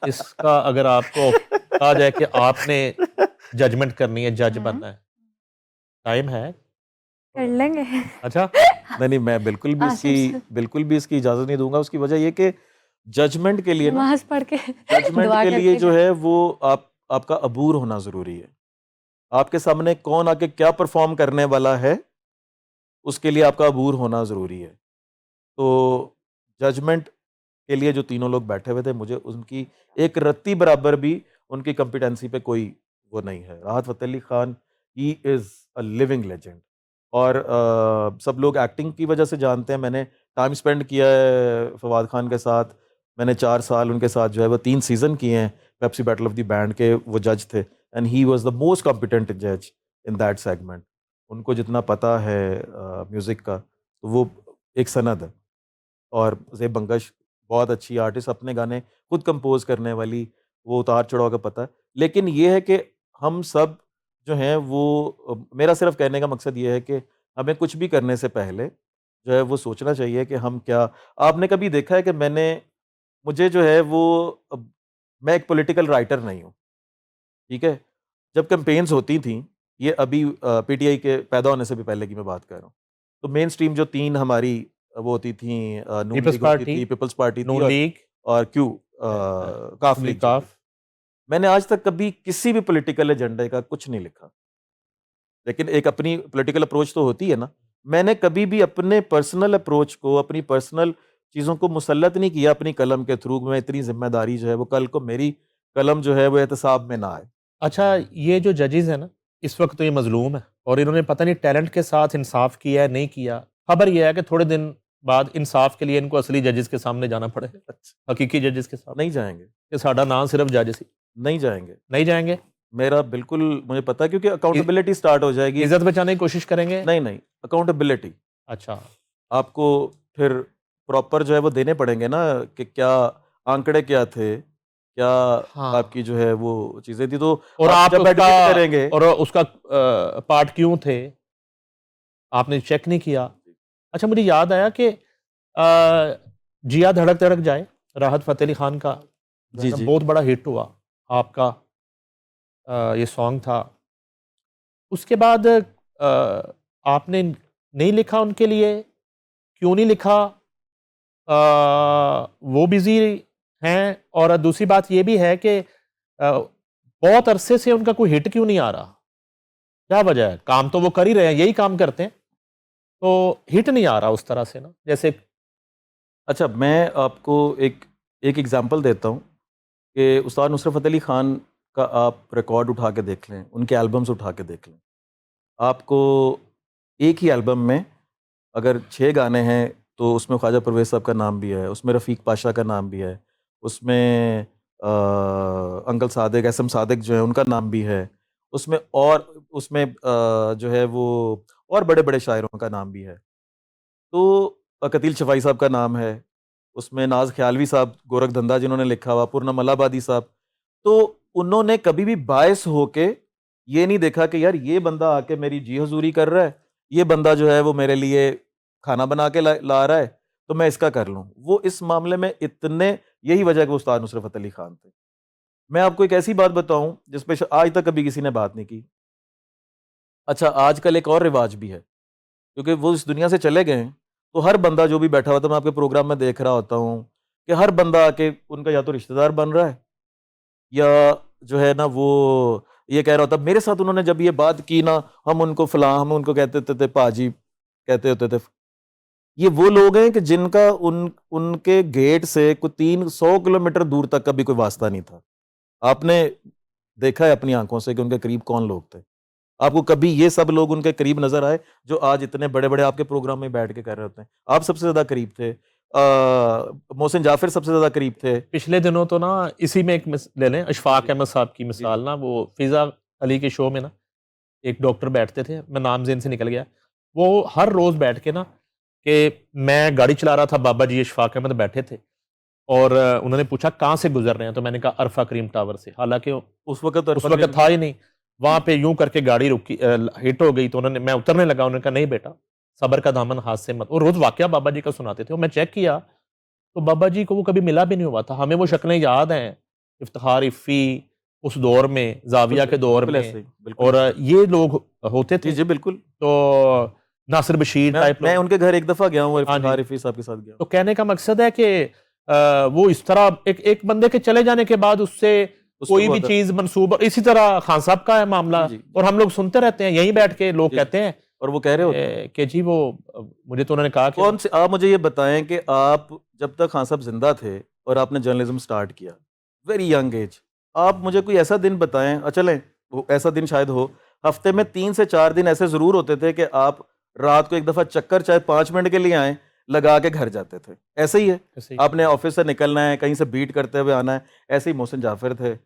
इसका अगर आपको कहा जाए कि आपने जजमेंट करनी है, जज बनना है, टाइम है? कर लेंगे। अच्छा, नहीं, मैं बिल्कुल भी इसकी इजाज़त नहीं दूँगा। उसकी वजह ये कि जजमेंट के लिए ना, नमाज़ पढ़ के जजमेंट दुआ के लिए करके जो है वो आपका अबूर होना ज़रूरी है। आपके सामने कौन आके क्या परफ़ॉर्म करने वाला है, उसके लिए आपका अबूर होना ज़रूरी है। तो जजमेंट के लिए जो तीनों लोग बैठे हुए थे, मुझे उनकी एक रत्ती बराबर भी उनकी कॉम्पिटेंसी पे कोई वो नहीं है। राहत Fateh Ali Khan, he is a living legend. और सब लोग एक्टिंग की वजह से जानते हैं। मैंने टाइम स्पेंड किया है फवाद खान के साथ। मैंने 4 साल उनके साथ जो है वो 3 सीज़न किए हैं। Pepsi battle of the band के वो जज थे, and he was the most competent जज इन दैट सेगमेंट। उनको जितना पता है म्यूज़िक का, तो वो एक सनद है। और ज़ेब बंगश बहुत अच्छी आर्टिस्ट, अपने गाने खुद कंपोज़ करने वाली, वो उतार-चढ़ाव का पता है। लेकिन ये है कि हम सब जो हैं वो मेरा सिर्फ़ कहने का मकसद ये है कि हमें कुछ भी करने से पहले जो है वो सोचना चाहिए कि हम क्या। आपने कभी देखा है कि मुझे जो है वो मैं एक पॉलिटिकल राइटर नहीं हूँ, ठीक है? जब कैम्पेन्स होती थीं, ये अभी पीटीआई के पैदा होने से भी पहले की मैं बात कर रहा हूँ। तो मेन स्ट्रीम जो 3 हमारी वो होती थी, नून पीपल्स लीग होती पार्टी, थी, पीपल्स पार्टी थी, नून लीग, और काफ लीग जो थी। काफ। मैंने आज तक कभी किसी भी पॉलिटिकल एजेंडे का कुछ नहीं लिखा। लेकिन एक अपनी पॉलिटिकल अप्रोच तो होती है ना। मैंने कभी भी अपने पर्सनल अप्रोच को, अपनी पर्सनल चीज़ों को मुसल्लत नहीं किया अपनी कलम के थ्रू। मैं इतनी ज़िम्मेदारी जो है वो कल को मेरी कलम जो है वो एहतसाब में ना आए। अच्छा, ये जो जजेस हैं ना, इस वक्त तो ये मजलूम है और इन्होंने पता नहीं टैलेंट के साथ इंसाफ किया है, नहीं किया। खबर ये है कि थोड़े दिन बाद इंसाफ के लिए इनको असली जजेस के सामने जाना पड़ेगा, अच्छा, हकीकी जजेस के सामने, नहीं जाएँगे, कि साडा नाम सिर्फ जज सी। नहीं जाएँगे। नहीं जाएंगे? मेरा बिल्कुल मुझे पता है, क्योंकि अकाउंटेबिलिटी स्टार्ट हो जाएगी। इज्जत बचाने की कोशिश करेंगे? नहीं, अकाउंटेबिलिटी। अच्छा, आपको फिर प्रॉपर जो है वो देने पड़ेंगे ना, कि क्या आंकड़े क्या थे, क्या हाँ। आपकी जो है वो चीज़ें थी, तो और आप आप जब उसका एडमिट करेंगे। और उसका पार्ट क्यों थे? आपने चेक नहीं किया। अच्छा, मुझे याद आया कि जिया धड़क धड़क जाए, राहत फ़तेह अली खान का जी जी। बहुत बड़ा हिट हुआ आपका, ये सॉन्ग था। उसके बाद आपने नहीं लिखा उनके लिए, क्यों नहीं लिखा? वो बिजी हैं, और दूसरी बात ये भी है कि बहुत अरसे से उनका कोई हिट क्यों नहीं आ रहा? क्या वजह है? काम तो वो कर ही रहे हैं, यही काम करते हैं, तो हिट नहीं आ रहा उस तरह से ना, जैसे। अच्छा, मैं आपको एक एक एग्जांपल देता हूँ कि उस्ताद नुसरत फ़तेह अली खान का आप रिकॉर्ड उठा के देख लें, उनके एल्बम्स उठा के देख लें, आपको एक ही एल्बम में अगर 6 गाने हैं तो उसमें ख्वाजा परवेज़ साहब का नाम भी है, उसमें रफ़ीक पाशा का नाम भी है, उसमें अंकल सादिक, एसएम सादिक जो है उनका नाम भी है, उसमें जो है वो और बड़े-बड़े शायरों का नाम भी है। तो कतील शफ़ाई साहब का नाम है, उसमें नाज़ ख़यालवी साहब, गोरख धंधा जिन्होंने लिखा हुआ, पूर्णम अलाहाबादी साहब। तो उन्होंने कभी भी बायस होके ये नहीं देखा कि यार ये बंदा आके मेरी जी हज़ूरी कर रहा है, ये बंदा जो है वो मेरे लिए खाना बना के ला रहा है, तो मैं इसका कर लूँ। वो इस मामले में इतने, यही वजह है कि वो उस्ताद नुसरत फ़तेह अली खान थे। मैं आपको एक ऐसी बात बताऊँ जिस पे आज तक कभी किसी ने बात नहीं की। अच्छा, आजकल एक और रिवाज भी है, क्योंकि वो इस दुनिया से चले गए हैं, तो हर बंदा जो भी बैठा हुआ था, मैं आपके प्रोग्राम में देख रहा होता हूँ कि हर बंदा आके उनका या तो रिश्तेदार बन रहा है, या जो है ना वो ये कह रहा होता, मेरे साथ उन्होंने जब ये बात की ना, हम उनको कहते थे पाजी कहते होते थे। ये वो लोग हैं कि जिनका उनके गेट से कोई 300 किलोमीटर दूर तक का भी कोई वास्ता नहीं था। आपने देखा है अपनी आंखों से कि उनके करीब कौन लोग थे। आपको कभी ये सब लोग उनके करीब नजर आए जो आज इतने बड़े-बड़े आपके प्रोग्राम में बैठ के कर रहे होते हैं? आप सबसे ज़्यादा करीब थे। मोहसिन जाफ़िर सबसे ज़्यादा करीब थे। पिछले दिनों तो ना इसी में एक ले लें, अशफाक जी, अहमद साहब की जी, जी। मिसाल ना, वो फिज़ा अली के शो में ना एक डॉक्टर बैठते थे, मैं नाम ज़हन से निकल गया। वो हर रोज़ बैठ के ना, कि मैं गाड़ी चला रहा था, बाबा जी अशफाक अहमद बैठे थे, और उन्होंने पूछा कहाँ से गुजर रहे हैं, तो मैंने कहा अरफा करीम टावर से। हालांकि उस वक़्त उस अरफ़ा वक्त करीम था ही नहीं। वहां पे यूं करके गाड़ी रुकी, हिट हो गई, तो उन्होंने, मैं उतरने लगा, उन्होंने कहा नहीं बेटा, सबर का दामन हाथ से मत। वो रोज वाकया बाबा जी का सुनाते थे, और मैं चेक किया तो बाबा जी को वो कभी मिला भी नहीं हुआ था। हमें वो शक्लें याद हैं, इफ्तिखार इफ़ी उस दौर में, जाविया के दौर बिल्कुल ऐसे में, ही, बिल्कुल और ऐसे ही। ये लोग होते जी, थे। जी, बिल्कुल। तो नासिर बशीर टाइप मैं लोग। उनके घर एक दफ़ा गया हूँ, हाँ जी। इफ्तिखार रफ़ी साहब के साथ गया हूँ। तो कहने का मकसद है कि वो इस तरह एक एक बंदे के चले जाने के बाद उससे उस पे कोई वो भी आता चीज मंसूब, और इसी तरह खान साहब का है मामला, जी, जी, और जी, हम लोग सुनते रहते हैं यहीं बैठ के, लोग जी, जी। कहते हैं और वो कह रहे होते हैं। कि जी वो, मुझे तो उन्होंने कहा कि कौन से, आप मुझे ये बताएँ कि आप जब तक खान साहब ज़िंदा थे और आपने जर्नलिज़्म स्टार्ट किया, वेरी यंग एज, आप मुझे कोई ऐसा दिन बताएँ, चलें वो ऐसा दिन शायद हो, हफ्ते में 3 से 4 दिन ऐसे ज़रूर होते थे कि आप रात को एक दफ़ा चक्कर चाहे 5 मिनट के लिए आएँ, लगा के घर जाते थे। ऐसे ही है? ऐसे ही। आपने ऑफ़िस से निकलना है, कहीं से बीट करते हुए आना है, ऐसे ही मोहसिन जाफ़िर थे।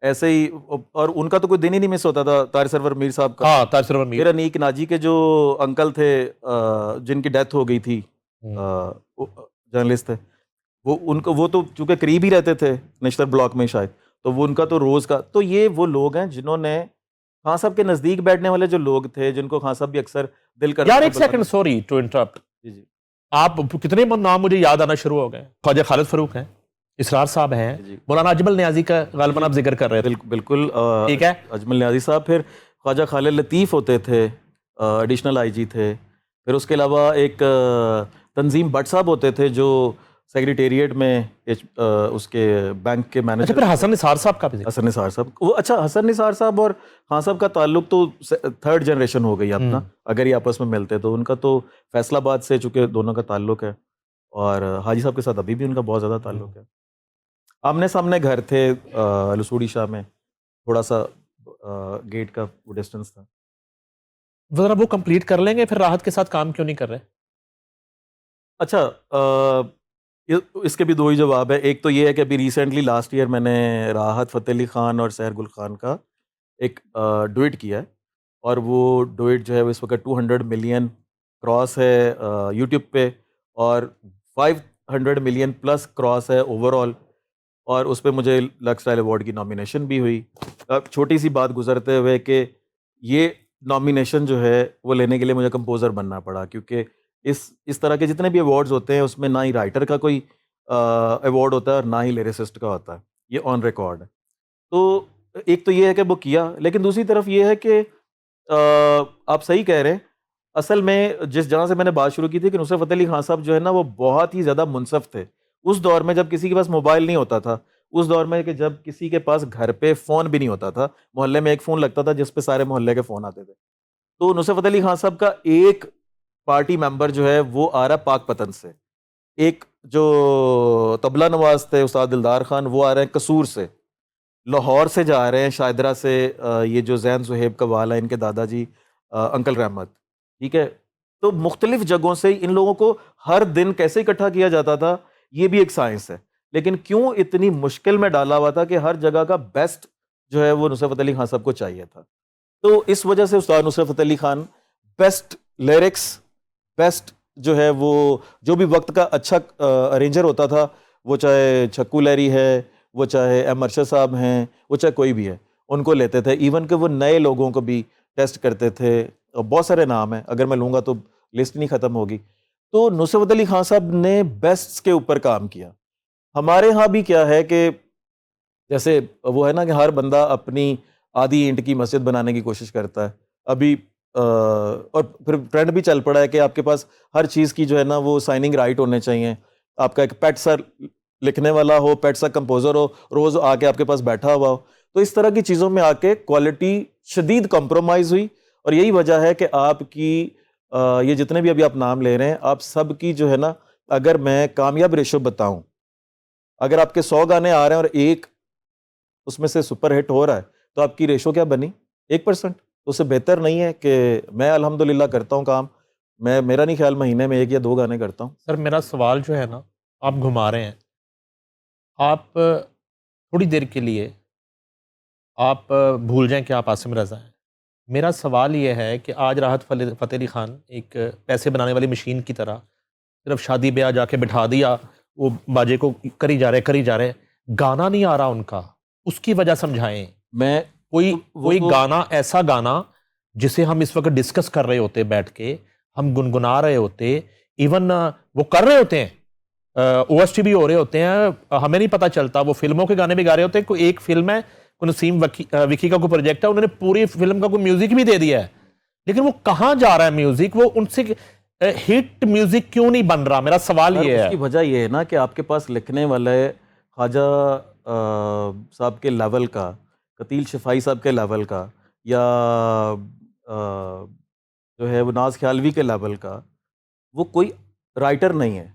ऐसे ही और उनका तो कोई दिन ही नहीं मिस होता था, तारिक सरवर मीर साहब का। हाँ, तारिक सरवर फिर मीर। अनीक नाजी के जो अंकल थे, जिनकी डेथ हो गई थी, हम्म। जर्नलिस्ट थे, वो तो चूंकि करीब ही रहते थे नेशनल ब्लॉक में शायद, तो वो उनका तो रोज का, तो ये वो लोग हैं जिन्होंने खान साहब के नजदीक बैठने वाले जो लोग थे, जिनको खान साहब भी अक्सर दिल करता यार था एक सेकंड, बुलाने। Sorry to interrupt. जी जी आप कितने नाम मुझे याद आना शुरू हो गए। ख्वाजा खालिद फरूक हैं, इसरार साहब हैं, जी जी मौलाना अजमल न्याजी का जी गालिबन जी, आप जिक्र कर रहे थे। बिल्कुल ठीक है। अजमल न्याजी साहब, फिर ख्वाजा खालिद लतीफ़ होते थे, एडिशनल आईजी थे। फिर उसके अलावा एक तंजीम भट्ट साहब होते थे जो सेक्रेटेरिएट में उसके बैंक के अच्छा, मैनेजर फिर थे। हसन निसार साहब का भी जिक्र। हसन निसार साहब, वो अच्छा, हसन निसार साहब और खान साहब का ताल्लुक तो थर्ड जनरेशन हो गई अपना, अगर ये आपस में मिलते तो। उनका तो फैसलाबाद से चूंकि दोनों का ताल्लुक है, और हाजी साहब के साथ अभी भी उनका बहुत ज़्यादा ताल्लुक है। आमने सामने घर थे, लसूड़ी शाह में, थोड़ा सा गेट का वो डिस्टेंस था। जरा वो कंप्लीट कर लेंगे, फिर राहत के साथ काम क्यों नहीं कर रहे? अच्छा, इसके भी दो ही जवाब है। एक तो ये है कि अभी रिसेंटली लास्ट ईयर मैंने राहत फ़तेह अली खान और सहर गुल खान का एक डुएट किया है, और वो डुएट जो है वो इस वक्त 200 मिलियन क्रॉस है यूट्यूब पे, और 500 मिलियन प्लस क्रॉस है ओवरऑल, और उस पे मुझे लक्स स्टाइल अवार्ड की नॉमिनेशन भी हुई। अब छोटी सी बात गुजरते हुए कि ये नॉमिनेशन जो है वो लेने के लिए मुझे कंपोज़र बनना पड़ा, क्योंकि इस तरह के जितने भी अवार्ड्स होते हैं उसमें ना ही राइटर का कोई अवार्ड होता है और ना ही लिरिसिस्ट का होता है, ये ऑन रिकॉर्ड है। तो एक तो ये है कि वो किया, लेकिन दूसरी तरफ ये है कि आप सही कह रहे हैं। असल में जिस जहाँ से मैंने बात शुरू की थी कि नुसरत फ़तेह अली खान साहब जो है ना वो बहुत ही ज़्यादा मुनसफ़ थे। उस दौर में जब किसी के पास मोबाइल नहीं होता था, उस दौर में कि जब किसी के पास घर पे फ़ोन भी नहीं होता था, मोहल्ले में एक फ़ोन लगता था जिस पे सारे मोहल्ले के फ़ोन आते थे। तो नुसरत फ़तेह अली खान साहब का एक पार्टी मेंबर जो है वो आ रहा है पाकपतन से, एक जो तबला नवाज थे उस्ताद दिलदार खान वो आ रहे हैं कसूर से, लाहौर से जा रहे हैं शायदरा से ये जो जैन सुहेब का वाला है इनके दादाजी अंकल रहमत, ठीक है। तो मुख्तलिफ जगहों से इन लोगों को हर दिन कैसे इकट्ठा किया जाता था, ये भी एक साइंस है। लेकिन क्यों इतनी मुश्किल में डाला हुआ था कि हर जगह का बेस्ट जो है वो नुसरत फ़तेह अली खान साहब को चाहिए था। तो इस वजह से उस्ताद Nusrat Fateh Ali Khan best lyrics, best जो है वो जो भी वक्त का अच्छा अरेंजर होता था, वो चाहे छक्कू लहरी है, वो चाहे एम अरशद साहब हैं, वो चाहे कोई भी है, उनको लेते थे। इवन कि वो नए लोगों को भी टेस्ट करते थे, और बहुत सारे नाम हैं, अगर मैं लूँगा तो लिस्ट नहीं ख़त्म होगी। तो नुसरत फ़तेह अली खान साहब ने बेस्ट्स के ऊपर काम किया। हमारे यहाँ भी क्या है कि जैसे वो है ना कि हर बंदा अपनी आधी ईंट की मस्जिद बनाने की कोशिश करता है। अभी और फिर ट्रेंड भी चल पड़ा है कि आपके पास हर चीज़ की जो है ना वो साइनिंग राइट होने चाहिए। आपका एक पेट सा लिखने वाला हो, पेट सा कंपोज़र हो, रोज़ आके आपके पास बैठा हुआ हो। तो इस तरह की चीज़ों में आके क्वालिटी शदीद कॉम्प्रोमाइज़ हुई, और यही वजह है कि आपकी ये जितने भी अभी आप नाम ले रहे हैं, आप सब की जो है ना, अगर मैं कामयाब रेशो बताऊं, अगर आपके 100 गाने आ रहे हैं और एक उसमें से सुपर हिट हो रहा है, तो आपकी रेशो क्या बनी? 1%। तो उससे बेहतर नहीं है कि मैं अल्हम्दुलिल्लाह करता हूँ काम, मैं मेरा नहीं ख्याल महीने में 1 या 2 गाने करता हूँ। सर मेरा सवाल जो है ना, आप घुमा रहे हैं, आप थोड़ी देर के लिए आप भूल जाएं कि आप आसिम रज़ा हैं। मेरा सवाल ये है कि आज राहत फ़तेह अली खान एक पैसे बनाने वाली मशीन की तरह सिर्फ शादी ब्याह जाके बिठा दिया, वो बाजे को करी जा रहे, गाना नहीं आ रहा उनका, उसकी वजह समझाएं। मैं कोई गाना, ऐसा गाना जिसे हम इस वक्त डिस्कस कर रहे होते बैठ के, हम गुनगुना रहे होते, इवन वो कर रहे होते हैं, ओएसटी भी हो रहे होते हैं, हमें नहीं पता चलता, वो फिल्मों के गाने भी गा रहे होते हैं। कोई एक फिल्म है, कोई नसीम विकी का कोई प्रोजेक्ट है, उन्होंने पूरी फिल्म का कोई म्यूजिक भी दे दिया है, लेकिन वो कहाँ जा रहा है म्यूजिक, वो उनसे हिट म्यूजिक क्यों नहीं बन रहा? मेरा सवाल ये है। उसकी वजह ये है ना कि आपके पास लिखने वाले ख्वाजा साहब के लेवल का, कतील शफाई साहब के लेवल का, या जो है वो नाज ख्यालवी के लेवल का, वो कोई राइटर नहीं है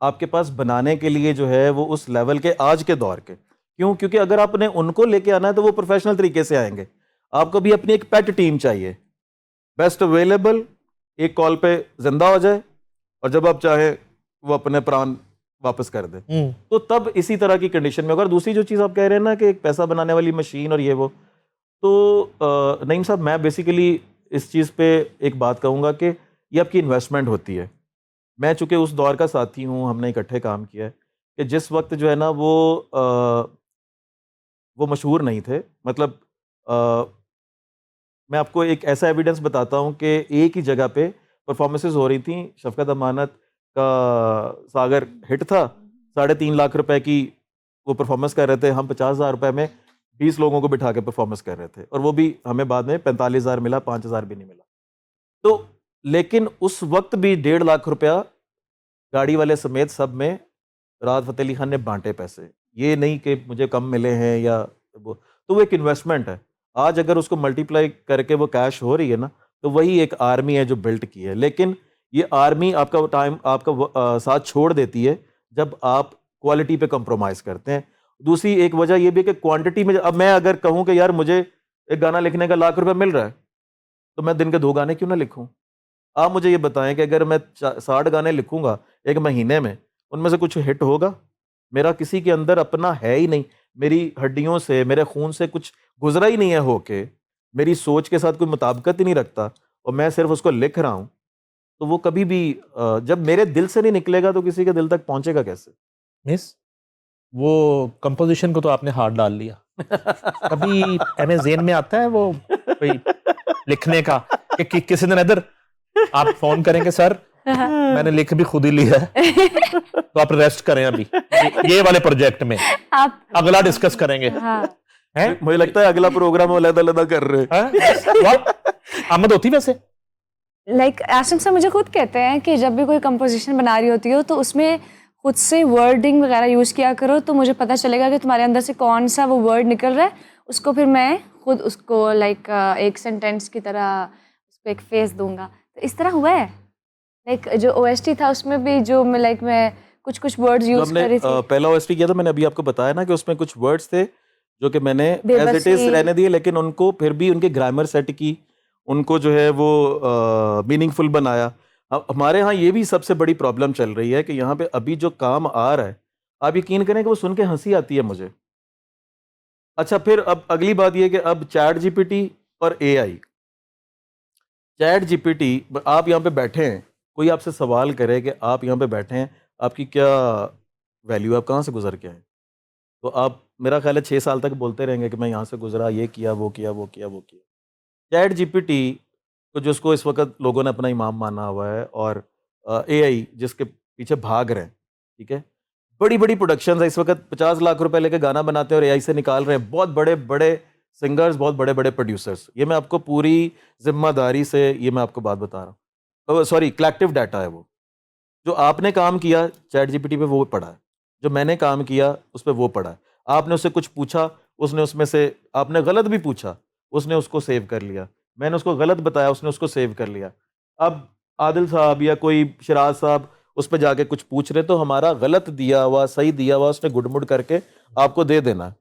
आपके पास बनाने के लिए जो है वो उस लेवल के आज के दौर के। क्यों? क्योंकि अगर आपने उनको लेके आना है तो वो प्रोफेशनल तरीके से आएंगे। आपको भी अपनी एक पेट टीम चाहिए, बेस्ट अवेलेबल, एक कॉल पे जिंदा हो जाए, और जब आप चाहे वो अपने प्राण वापस कर दे। तो तब इसी तरह की कंडीशन में। अगर दूसरी जो चीज़ आप कह रहे हैं ना कि एक पैसा बनाने वाली मशीन और ये वो, तो नईम साहब, मैं बेसिकली इस चीज़ पे एक बात कहूँगा कि ये आपकी इन्वेस्टमेंट होती है। मैं चूँकि उस दौर का साथी हूँ, हमने इकट्ठे काम किया है, कि जिस वक्त जो है ना वो मशहूर नहीं थे। मतलब मैं आपको एक ऐसा एविडेंस बताता हूँ कि एक ही जगह पे परफॉर्मेंसेज हो रही थी। शफकत अमानत का सागर हिट था, 3.5 लाख रुपए की वो परफॉर्मेंस कर रहे थे, हम 50,000 रुपए में 20 लोगों को बिठा के परफॉर्मेंस कर रहे थे, और वो भी हमें बाद में 45,000 मिला, 5,000 भी नहीं मिला। तो लेकिन उस वक्त भी 1.5 लाख रुपया गाड़ी वाले समेत सब में राहत फ़तेह अली खान ने बांटे पैसे। ये नहीं कि मुझे कम मिले हैं या वो, तो वो एक इन्वेस्टमेंट है। आज अगर उसको मल्टीप्लाई करके वो कैश हो रही है ना, तो वही एक आर्मी है जो बिल्ट की है। लेकिन ये आर्मी आपका टाइम आपका साथ छोड़ देती है जब आप क्वालिटी पे कंप्रोमाइज़ करते हैं। दूसरी एक वजह ये भी है कि क्वांटिटी में, अब मैं अगर कहूँ कि यार मुझे एक गाना लिखने का 1 लाख रुपया मिल रहा है, तो मैं दिन के 2 गाने क्यों ना लिखूँ? आप मुझे ये बताएं कि अगर मैं 60 गाने लिखूंगा एक महीने में, उनमें से कुछ हिट होगा? मेरा किसी के अंदर अपना है ही नहीं, मेरी हड्डियों से, मेरे खून से कुछ गुजरा ही नहीं है होके, मेरी सोच के साथ कोई मुताबिकत ही नहीं रखता, और मैं सिर्फ उसको लिख रहा हूँ, तो वो कभी भी जब मेरे दिल से नहीं निकलेगा तो किसी के दिल तक पहुंचेगा कैसे? मिस, वो कंपोजिशन को तो आपने हाथ डाल लिया। कभी एम जेन में आता है वो कोई लिखने का कि किसी दिन इधर आप फोन करेंगे सर मैंने लिख भी खुद ही लिया है तो आप रेस्ट करें अभी ये वाले प्रोजेक्ट में आप अगला डिस्कस करेंगे हाँ हैं मुझे लगता है अगला प्रोग्राम अलग-अलग कर रहे हैं। हैं? वाह, आमद होती वैसे लाइक आसिम सर मुझे खुद कहते हैं कि जब भी कोई कंपोजिशन बना रही होती हो तो उसमें खुद से वर्डिंग वगैरह यूज़ किया करो तो मुझे पता चलेगा कि तुम्हारे अंदर से कौन सा वो वर्ड निकल रहा है, उसको फिर मैं खुद उसको लाइक एक सेंटेंस की तरह उसको एक फेस दूंगा। तो इस तरह हुआ है लाइक जो OST था उसमें भी जो मैं कुछ कुछ वर्ड्स जो यूज़ हमने कर रही थी। पहला ओएसटी किया था, मैंने अभी आपको बताया ना कि उसमें कुछ वर्ड्स थे जो कि मैंने एज इट इज बेबसी। रहने दिए, लेकिन उनको फिर भी उनके ग्रामर सेट की, उनको जो है वो मीनिंगफुल बनाया। हमारे यहाँ ये भी सबसे बड़ी प्रॉब्लम चल रही है कि यहाँ पे अभी जो काम आ रहा है, आप यकीन करें कि वो सुन के हंसी आती है मुझे। अच्छा, फिर अब अगली बात ये कि अब चैट जीपीटी और एआई, चैट जीपीटी, आप यहाँ पे बैठे हैं, कोई आपसे सवाल करे कि आप यहाँ पे बैठे हैं, आपकी क्या वैल्यू, आप कहाँ से गुजर के आए, तो आप मेरा ख्याल है 6 साल तक बोलते रहेंगे कि मैं यहाँ से गुजरा, ये किया, वो किया, वो किया, वो किया। चैट जीपीटी तो जिसको इस वक्त लोगों ने अपना इमाम माना हुआ है, और एआई जिसके पीछे भाग रहे हैं, ठीक है, बड़ी बड़ी प्रोडक्शन है इस वक्त, 50 लाख रुपए लेके गाना बनाते हैं और एआई से निकाल रहे हैं बहुत बड़े बड़े सिंगर्स, बहुत बड़े बड़े प्रोड्यूसर्स। ये मैं आपको पूरी जिम्मेदारी से ये मैं आपको बात बता रहा हूँ, सॉरी कलेक्टिव डाटा है वो। जो आपने काम किया चैट जीपीटी पे वो पड़ा है, जो मैंने काम किया उस पर वो पड़ा है। आपने उससे कुछ पूछा, उसने उसमें से, आपने गलत भी पूछा, उसने उसको सेव कर लिया, मैंने उसको गलत बताया, उसने उसको सेव कर लिया। अब आदिल साहब या कोई शराज साहब उस पर जाके कुछ पूछ रहे तो हमारा गलत दिया हुआ सही दिया हुआ उसने गुड़मुड़ करके आपको दे देना है।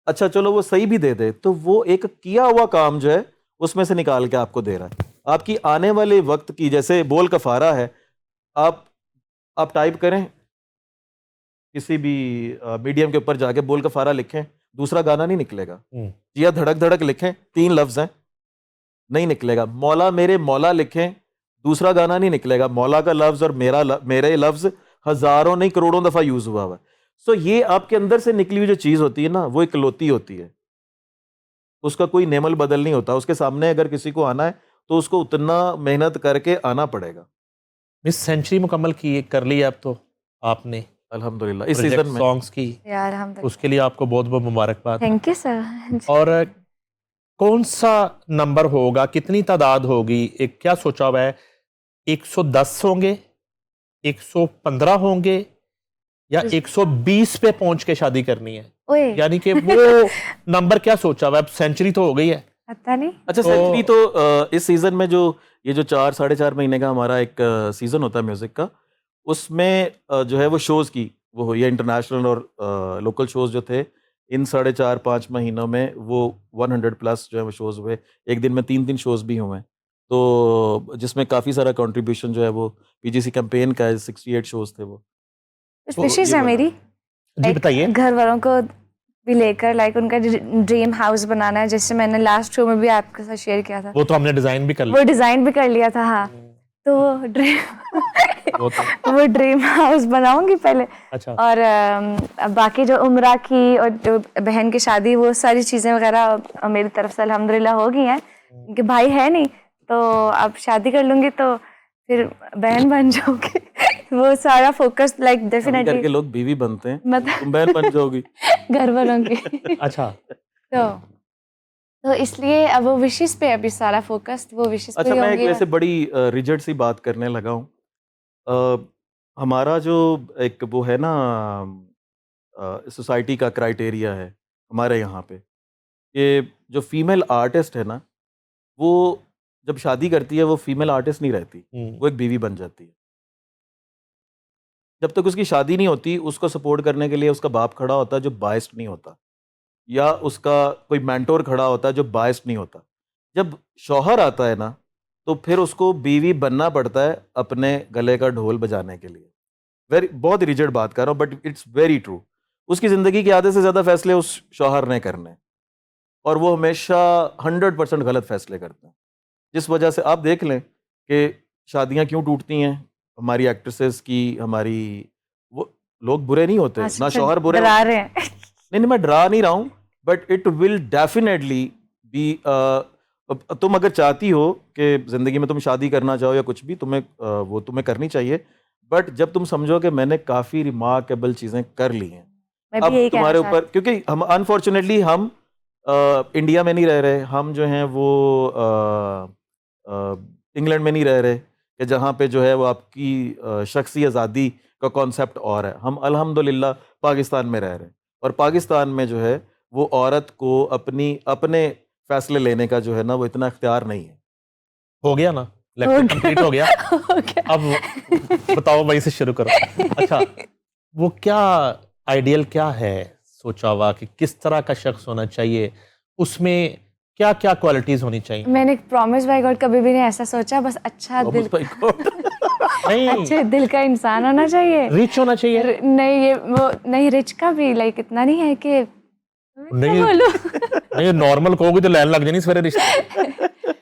अच्छा चलो वो सही भी दे दे तो वो एक किया हुआ काम जो है उसमें से निकाल के आपको दे रहा है। आपकी आने वाले वक्त की, जैसे बोल कफारा है, आप टाइप करें किसी भी मीडियम के ऊपर जाके बोल कफारा लिखें, दूसरा गाना नहीं निकलेगा। जिया धड़क धड़क लिखें, 3 लफ्ज हैं, नहीं निकलेगा। मौला मेरे मौला लिखें, दूसरा गाना नहीं निकलेगा। मौला का लफ्ज और मेरे लफ्ज हजारों नहीं करोड़ों दफा यूज हुआ हुआ है। सो ये आपके अंदर से निकली हुई जो चीज होती है ना, वो इकलौती होती है, उसका कोई नेमल बदल नहीं होता। उसके सामने अगर किसी को आना है तो उसको उतना मेहनत करके आना पड़ेगा। मिस सेंचुरी मुकम्मल की कर ली अब तो आपने अल्हम्दुलिल्लाह इस सीजन में सॉन्ग्स की, यार हम उसके लिए आपको बहुत बहुत मुबारकबाद। Thank you sir. और कौन सा नंबर होगा, कितनी तादाद होगी, एक क्या सोचा हुआ है, 110 होंगे, 115 होंगे या 120 पे पहुंच के शादी करनी है? ओए यानी कि वो नंबर क्या सोचा हुआ है? अब सेंचुरी तो हो गई है। पता नहीं। अच्छा सेंचुरी तो इस सीजन में जो ये जो 4-4.5 महीने का हमारा एक सीजन होता है म्यूजिक का, उसमें जो है वो शोज की वो हुई है, इंटरनेशनल और लोकल शोज जो थे इन 4.5-5 महीनों में वो 100 प्लस जो है वो शोज हुए। एक दिन में 3 शोज भी हुए, तो जिसमें काफी सारा कंट्रीब्यूशन जो है वो पीजीसी कैंपेन का है, 68 शोज थे वो। कुछ तो विशेष ये है बना। मेरी जी बताइए। घर वालों को भी लेकर, लाइक उनका ड्रीम हाउस बनाना है, जैसे मैंने लास्ट शो में भी आपके साथ शेयर किया था। वो तो हमने डिजाइन भी कर लिया। वो डिजाइन भी कर लिया था, हाँ। तो वो तो वो ड्रीम हाउस बनाऊंगी पहले। अच्छा। और बाकी जो उम्रा की और जो बहन की शादी, वो सारी चीजें वगैरह मेरी तरफ से अल्हम्दुलिल्लाह हो गई हैं, क्योंकि भाई है नहीं, तो अब शादी कर लूंगी तो फिर बहन बन जाऊंगी। वो सारा फोकस लाइक शादी डेफिनेटली करके लोग बीवी बनते हैं, मतलब तुम बहन बन जाओगी। घर वालों की। अच्छा, तो इसलिए अब वो विशेष पे अभी सारा फोकस वो विशेष पे अच्छा ही मैं एक होंगे। वैसे बड़ी रिजिड सी बात करने लगा हूँ। हमारा जो एक वो है ना सोसाइटी का क्राइटेरिया है हमारे यहाँ पे, कि जो फीमेल आर्टिस्ट है ना, वो जब शादी करती है वो फीमेल आर्टिस्ट नहीं रहती, वो एक बीवी बन जाती है। जब तक उसकी शादी नहीं होती उसको सपोर्ट करने के लिए उसका बाप खड़ा होता है जो बायस्ड नहीं होता, या उसका कोई मेंटोर खड़ा होता है जो बायस्ड नहीं होता। जब शौहर आता है ना तो फिर उसको बीवी बनना पड़ता है अपने गले का ढोल बजाने के लिए। बहुत रिजिड बात कर रहा हूँ बट इट्स वेरी ट्रू। उसकी ज़िंदगी के आधे से ज़्यादा फैसले उस शौहर ने करने, और वो हमेशा 100% गलत फैसले करते हैं। जिस वजह से आप देख लें कि शादियाँ क्यों टूटती हैं हमारी एक्ट्रेसेस की, हमारी, वो लोग बुरे नहीं होते ना, शौहर बुरे डरा रहे हैं। नहीं मैं डरा नहीं रहा हूँ, but it will definitely be अब तुम अगर चाहती हो कि जिंदगी में तुम शादी करना चाहो या कुछ भी, तुम्हें वो तुम्हें करनी चाहिए, बट जब तुम समझो कि मैंने काफी रिमार्केबल चीजें कर ली हैं, मैं भी अब यही कहना तुम्हारे चाहती ऊपर, क्योंकि हम अनफॉर्चुनेटली हम इंडिया में नहीं रह रहे, हम जो हैं वो इंग्लैंड में नहीं रह रहे, कि जहाँ पे जो है वो आपकी शख्सी आज़ादी का कॉन्सेप्ट और है। हम अल्हम्दुलिल्लाह पाकिस्तान में रह रहे हैं, और पाकिस्तान में जो है वो औरत को अपने फैसले लेने का जो है ना वो इतना इख्तियार नहीं है। हो गया ना, लेक्चर कंप्लीट हो गया। अब बताओ, वहीं से शुरू करो। अच्छा, वो क्या आइडियल क्या है सोचा हुआ कि किस तरह का शख्स होना चाहिए, उसमें क्या क्या क्वालिटीज होनी चाहिए? मैंने प्रॉमिस बाय गॉड कभी भी नहीं ऐसा सोचा, बस अच्छा दिल, नहीं, अच्छे दिल का इंसान होना चाहिए। रिच होना चाहिए? नहीं, ये वो नहीं, रिच का भी लाइक इतना नहीं है कि नहीं नहीं, नॉर्मल कहोगे तो लाइन लग जानी सवेरे रिश्ते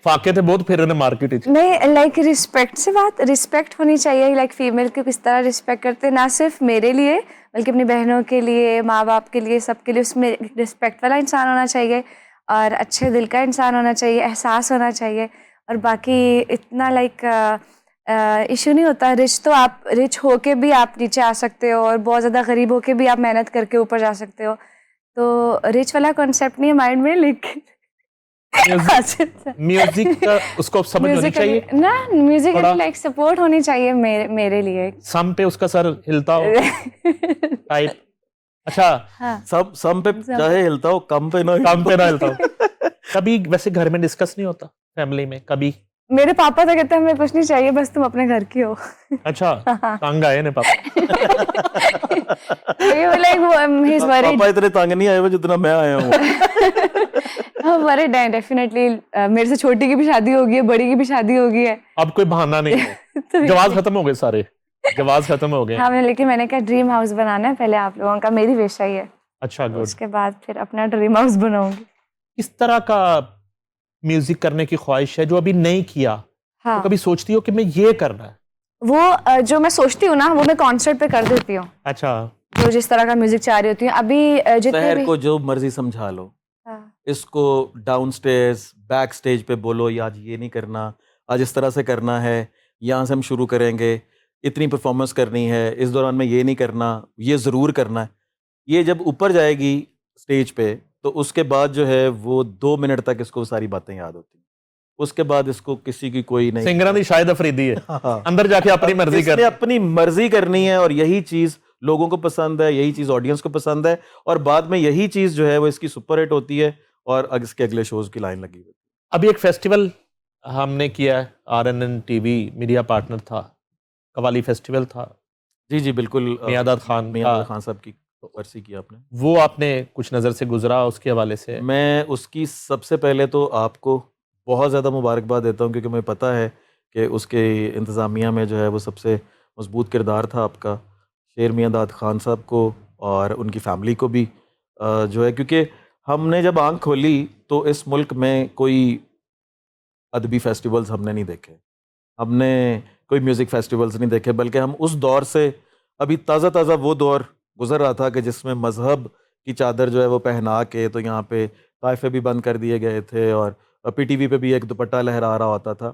फाके थे बहुत, फिर उन्हें मार्केट नहीं, लाइक रिस्पेक्ट से बात, रिस्पेक्ट होनी चाहिए, लाइक फीमेल को किस तरह रिस्पेक्ट करते हैं, ना सिर्फ मेरे लिए बल्कि अपनी बहनों के लिए, माँ बाप के लिए, सबके लिए उसमें रिस्पेक्ट वाला इंसान होना चाहिए, और अच्छे दिल का इंसान होना चाहिए, एहसास होना चाहिए। और बाकी इतना लाइक इशू नहीं होता। रिच तो आप रिच होके भी आप नीचे आ सकते हो, और बहुत ज़्यादा गरीब होके भी आप मेहनत करके ऊपर जा सकते हो। तो रिच वाला कॉन्सेप्ट नहीं है माइंड में, लेकिन म्यूजिक का उसको समझ होनी चाहिए ना, म्यूजिक थोड़ा- लाइक सपोर्ट होनी चाहिए मेरे लिए। सम पे उसका सर हिलता हो टाइप। अच्छा, हाँ, सम पे चाहे हिलता हो, कम पे ना कम पे ना हिलता हो। कभी वैसे घर में डिस्कस नहीं होता फैमिली में कभी? मेरे पापा तो कहते हैं हमें कुछ नहीं चाहिए, बस तुम अपने घर की हो। अच्छा, तंग आए ने पापा? पापा इतने तंग नहीं आए हुए जितना मैं आया हूँ। वरीड है डेफिनेटली। मेरे से छोटी की भी शादी हो गई है, बड़ी की भी शादी हो गई है। अब कोई बहाना नहीं है, जवाब खत्म हो गए सारे, जवाब खत्म हो गए। हाँ, लेकिन मैंने कहा ड्रीम हाउस बनाना है पहले आप लोगों का, मेरी विश है ये। अच्छा, गुड। उसके बाद फिर अपना ड्रीम हाउस बनाऊंगी। किस तरह का म्यूजिक करने की ख्वाहिश है जो अभी नहीं किया? हाँ, तो कभी सोचती हो कि मैं ये करना है? वो जो मैं सोचती हूँ ना, वो मैं कॉन्सर्ट पे कर देती हूँ। अच्छा, जो जिस तरह का म्यूजिक चाह रही होती हूँ अभी, जितने शहर भी को जो मर्जी समझा लो, हाँ, इसको डाउन स्टेज बैक स्टेज पे बोलो, ये आज ये नहीं करना, आज इस तरह से करना है, यहाँ से हम शुरू करेंगे, इतनी परफॉर्मेंस करनी है, इस दौरान में ये नहीं करना, ये ज़रूर करना है। ये जब ऊपर जाएगी स्टेज पे तो उसके बाद जो है वो 2 मिनट तक इसको सारी बातें याद होती हैं, उसके बाद इसको किसी की कोई नहीं। सिंगरां दी शायद अफरीदी है, हाँ। अंदर जाके अपनी मर्जी इसने कर। अपनी मर्जी करनी है, और यही चीज़ लोगों को पसंद है, यही चीज़ ऑडियंस को पसंद है, और बाद में यही चीज़ जो है वो इसकी सुपर हिट होती है, और इसके अगले शोज की लाइन लगी हुई। अभी एक फेस्टिवल हमने किया है, RNN TV मीडिया पार्टनर था, कवाली फेस्टिवल था। जी जी बिल्कुल। मियादाद खान मियादाद का, खान साहब की बरसी की आपने, वो आपने कुछ नज़र से गुजरा, उसके हवाले से मैं उसकी सबसे पहले तो आपको बहुत ज़्यादा मुबारकबाद देता हूँ, क्योंकि मुझे पता है कि उसके इंतज़ामिया में जो है वो सबसे मजबूत किरदार था आपका, शेर मियादाद खान साहब को और उनकी फ़ैमिली को भी जो है, क्योंकि हमने जब आंख खोली तो इस मुल्क में कोई अदबी फेस्टिवल्स हमने नहीं देखे, हमने कोई म्यूज़िक फेस्टिवल्स नहीं देखे, बल्कि हम उस दौर से अभी ताज़ा वो दौर गुजर रहा था कि जिसमें मज़हब की चादर जो है वो पहना के, तो यहाँ पे ताइफे भी बंद कर दिए गए थे, और PTV पे भी एक दुपट्टा लहरा रहा होता था।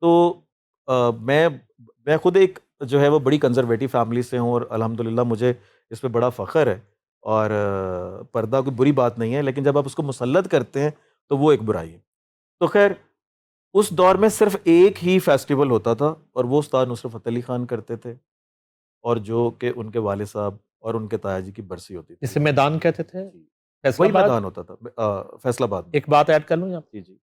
तो मैं खुद एक जो है वो बड़ी कंजर्वेटिव फैमिली से हूँ, और अल्हम्दुलिल्लाह मुझे इस पे बड़ा फ़ख्र है, और पर्दा कोई बुरी बात नहीं है, लेकिन जब आप उसको मुसल्लत करते हैं तो वो एक बुराई है। तो खैर उस दौर में सिर्फ एक ही फेस्टिवल होता था, और वो उस्ताद नुसरत फ़तेह अली खान करते थे, और जो कि उनके वालिद साहब और उनके ताया जी की बरसी होती थी। जिसे मैदान कहते थे, वही फैसलाबाद। मैदान होता था, फैसलाबाद में। एक बात ऐड कर लूँ यहाँ, जी जी